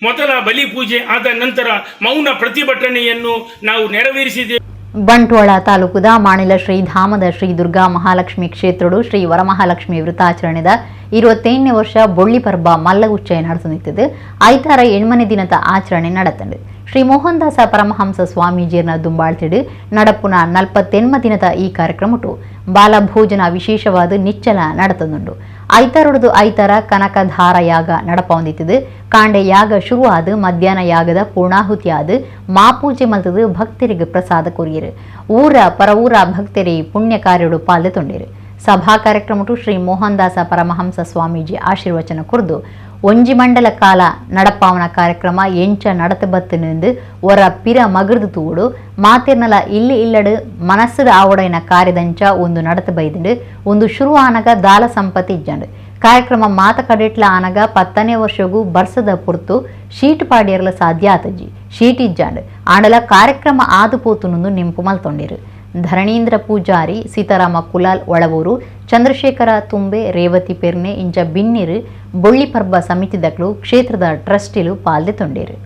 ಮೊದಲ ಬಲಿ ಪೂಜೆ ಆದ ನಂತರ ಮೌನ ಪ್ರತಿಭಟನೆಯನ್ನು ನಾವು ನೆರವೇರಿಸಿದ್ದೇವೆ. ಬಂಟ್ವಾಳ ತಾಲೂಕುದ ಮಾಣಿಲ ಶ್ರೀಧಾಮದ ಶ್ರೀ ದುರ್ಗಾ ಮಹಾಲಕ್ಷ್ಮಿ ಕ್ಷೇತ್ರಡು ಶ್ರೀ ವರಮಹಾಲಕ್ಷ್ಮಿ ವೃತಾಚರಣೆದ 28ನೇ ವರ್ಷ ಬೊಳ್ಳಿ ಪರ್ಬ ಮಲ್ಲಗುಚ್ಚಯ ನಡೆಸುತ್ತಿದ್ದು ಐತಾರ 8ನೇ ದಿನದ ಆಚರಣೆ ನಡೆತಂಡು. ಶ್ರೀ ಮೋಹನ್ದಾಸ ಪರಮಹಂಸ ಸ್ವಾಮೀಜಿಯರ್ನ ದುಂಬಾಳ್ತಿಡು ನಡಪುನ 48 ದಿನದ ಈ ಕಾರ್ಯಕ್ರಮಟು ಬಾಲಭೋಜನ ವಿಶೇಷವಾದ ನಿಚ್ಚಲ ನಡೆತಂದುಂಡು. ಐತಾರೊಡದು ಐತಾರ ಕನಕಧಾರ ಯಾಗ ನಡಪೊಂದಿತ್ತು. ಕಾಂಡೆ ಯಾಗ ಶುರುವಾದ ಮಧ್ಯಾಹ್ನ ಯಾಗದ ಪೂರ್ಣಾಹುತಿಯಾದ ಮಾಪೂಜೆ ಮಲ್ತದು ಭಕ್ತರಿಗೆ ಪ್ರಸಾದ ಕೊರಿಯರು. ಊರ ಪರವೂರ ಭಕ್ತರಿ ಪುಣ್ಯ ಕಾರ್ಯಡು ಪಾಲ್ದೊಂಡಿರು. ಸಭಾ ಕಾರ್ಯಕ್ರಮಟು ಶ್ರೀ ಮೋಹನ್ದಾಸ ಪರಮಹಂಸ ಸ್ವಾಮೀಜಿ ಆಶೀರ್ವಚನ ಕುರಿದು ಒಂಜಿ ಮಂಡಲ ಕಾಲ ನಡಪಾವನ ಕಾರ್ಯಕ್ರಮ ಎಂಚ நடத்தபத்துன்னு ಒರ ಪಿರ ಮಗರ್ದು ತೂಡು ಮಾತಿರ್ನಲ ಇಲ್ಲಿ ಇಲ್ಲಡು ಮನಸ್ಸದ ಆವಡೈನ ಕಾರ್ಯದಂಚ ಒಂದು ನಡತ ಬೈದಂಡು ಒಂದು ಶುರು ಆನಗ ದಾಲ ಸಂಪತ್ತಿ ಇಜ್ಜಂಡು. ಕಾರ್ಯಕ್ರಮ ಮಾತ ಕಡೆಟ್ಲ ಆನಗ 10ನೇ ವರ್ಷಗೂ ಬರ್ಸದ ಪುರ್ತು ಶೀಟ್ ಪಾಡಿಯರ್ಲ ಸಾಧ್ಯ ಆತಜ್ಜಿ ಶೀಟ್ ಇಜ್ಜಂಡು ಆಂಡಲ ಕಾರ್ಯಕ್ರಮ ಆದುಪೋತುನು ನಿಂಪು ಮಲ್ತೊಂಡಿರು. ಧರಣೀಂದ್ರ ಪೂಜಾರಿ, ಸೀತಾರಾಮ ಕುಲಾಲ್ ಒಳವೂರು, ಚಂದ್ರಶೇಖರ ತುಂಬೆ, ರೇವತಿ ಪೆರ್ನೆ ಇಂಚ ಬಿನ್ನಿರು ಬೊಳ್ಳಿ ಪರ್ಬ ಸಮಿತಿದಕ್ಲು ಕ್ಷೇತ್ರದ ಟ್ರಸ್ಟಿಲು ಪಾಲ್ದೊಂಡಿರು.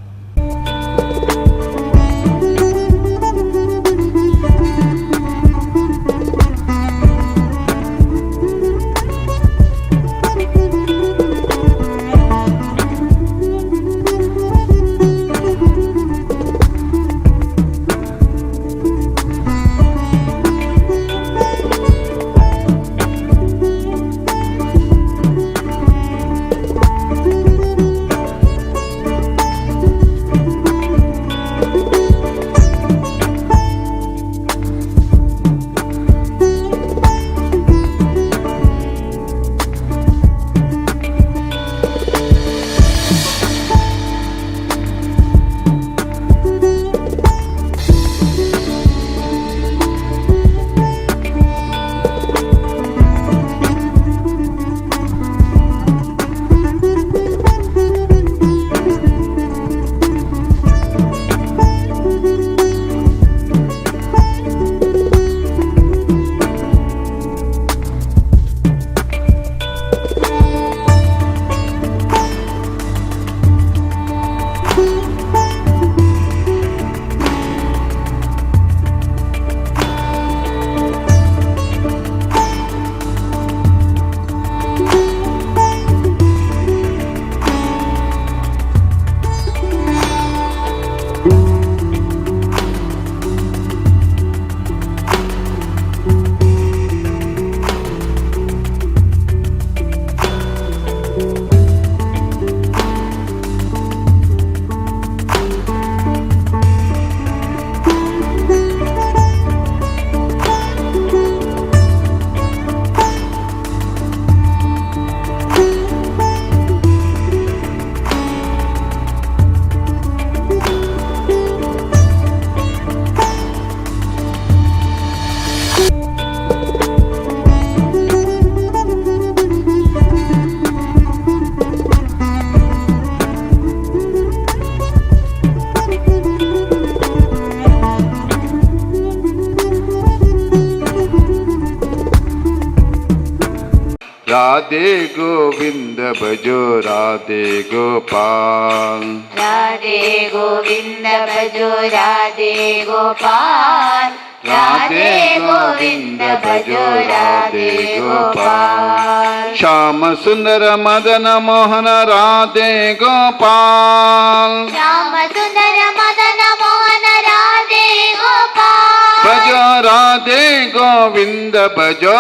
राधे गोविंद भजो राधे गोपाल, राधे गोविंद भजो राधे गोपाल, राधे गोविंद भजो राधे गोपाल। श्याम सुंदर मदन मोहन राधे गोपाल, श्याम सुंदर मदन मोहन राधे गोपाल, भजो राधे गोविंद भजो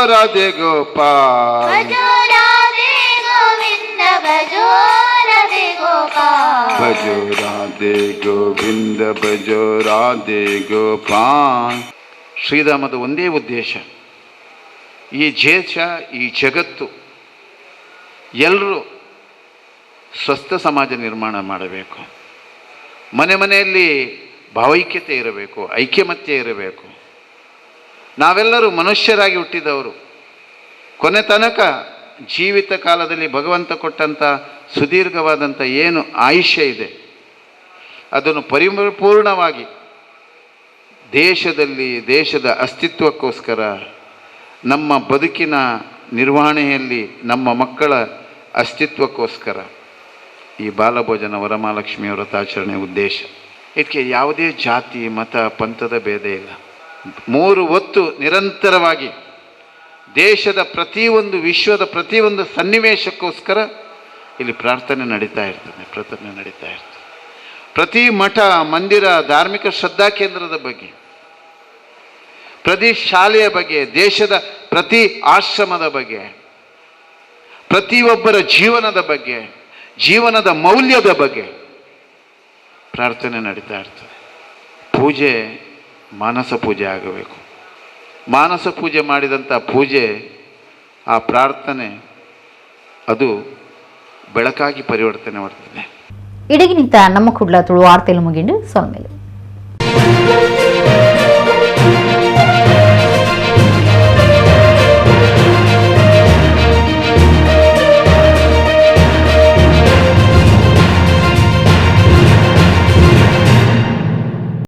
राधे गोपाल, भजो राधे गोविंद भजो राधे गोपाल, भजो राधे गोविंद भजो राधे गोपाल। ಶ್ರೀರಾಮದ ಒಂದೇ ಉದ್ದೇಶ, ಈ ದೇಶ ಈ ಜಗತ್ತು ಎಲ್ಲರೂ ಸ್ವಸ್ಥ ಸಮಾಜ ನಿರ್ಮಾಣ ಮಾಡಬೇಕು. ಮನೆ ಮನೆಯಲ್ಲಿ ಭಾವೈಕ್ಯತೆ ಇರಬೇಕು, ಐಕ್ಯಮತ್ಯ ಇರಬೇಕು. ನಾವೆಲ್ಲರೂ ಮನುಷ್ಯರಾಗಿ ಹುಟ್ಟಿದವರು. ಕೊನೆ ತನಕ ಜೀವಿತ ಕಾಲದಲ್ಲಿ ಭಗವಂತ ಕೊಟ್ಟಂಥ ಸುದೀರ್ಘವಾದಂಥ ಏನು ಆಯುಷ್ಯ ಇದೆ ಅದನ್ನು ಪರಿಪೂರ್ಣವಾಗಿ ದೇಶದ ಅಸ್ತಿತ್ವಕ್ಕೋಸ್ಕರ, ನಮ್ಮ ಬದುಕಿನ ನಿರ್ವಹಣೆಯಲ್ಲಿ ನಮ್ಮ ಮಕ್ಕಳ ಅಸ್ತಿತ್ವಕ್ಕೋಸ್ಕರ ಈ ಬಾಲಭೋಜನ ವರಮಹಾಲಕ್ಷ್ಮಿಯ ವ್ರತಾಚರಣೆ ಉದ್ದೇಶ. ಇದಕ್ಕೆ ಯಾವುದೇ ಜಾತಿ ಮತ ಪಂಥದ ಭೇದ ಇಲ್ಲ. 3 ಹೊತ್ತು ನಿರಂತರವಾಗಿ ದೇಶದ ಪ್ರತಿಯೊಂದು ವಿಶ್ವದ ಪ್ರತಿಯೊಂದು ಸನ್ನಿವೇಶಕ್ಕೋಸ್ಕರ ಇಲ್ಲಿ ಪ್ರಾರ್ಥನೆ ನಡೀತಾ ಇರ್ತದೆ. ಪ್ರತಿ ಮಠ ಮಂದಿರ ಧಾರ್ಮಿಕ ಶ್ರದ್ಧಾ ಕೇಂದ್ರದ ಬಗ್ಗೆ, ಪ್ರತಿ ಶಾಲೆಯ ಬಗ್ಗೆ, ದೇಶದ ಪ್ರತಿ ಆಶ್ರಮದ ಬಗ್ಗೆ, ಪ್ರತಿಯೊಬ್ಬರ ಜೀವನದ ಬಗ್ಗೆ, ಜೀವನದ ಮೌಲ್ಯದ ಬಗ್ಗೆ ಪ್ರಾರ್ಥನೆ ನಡೀತಾ ಇರ್ತದೆ. ಪೂಜೆ ಮಾನಸ ಪೂಜೆ ಆಗಬೇಕು. ಮಾನಸ ಪೂಜೆ ಮಾಡಿದಂಥ ಪೂಜೆ, ಆ ಪ್ರಾರ್ಥನೆ ಅದು ಬೆಳಕಾಗಿ ಪರಿವರ್ತನೆ ಮಾಡ್ತದೆ. ಇಡಗಿನಿಂದ ನಮ್ಮ ಕುಡ್ಲ ತುಳು ವಾರ್ತೆಲು ಮುಗಿಂಡು ಸೊಲ್ಮೆಲು.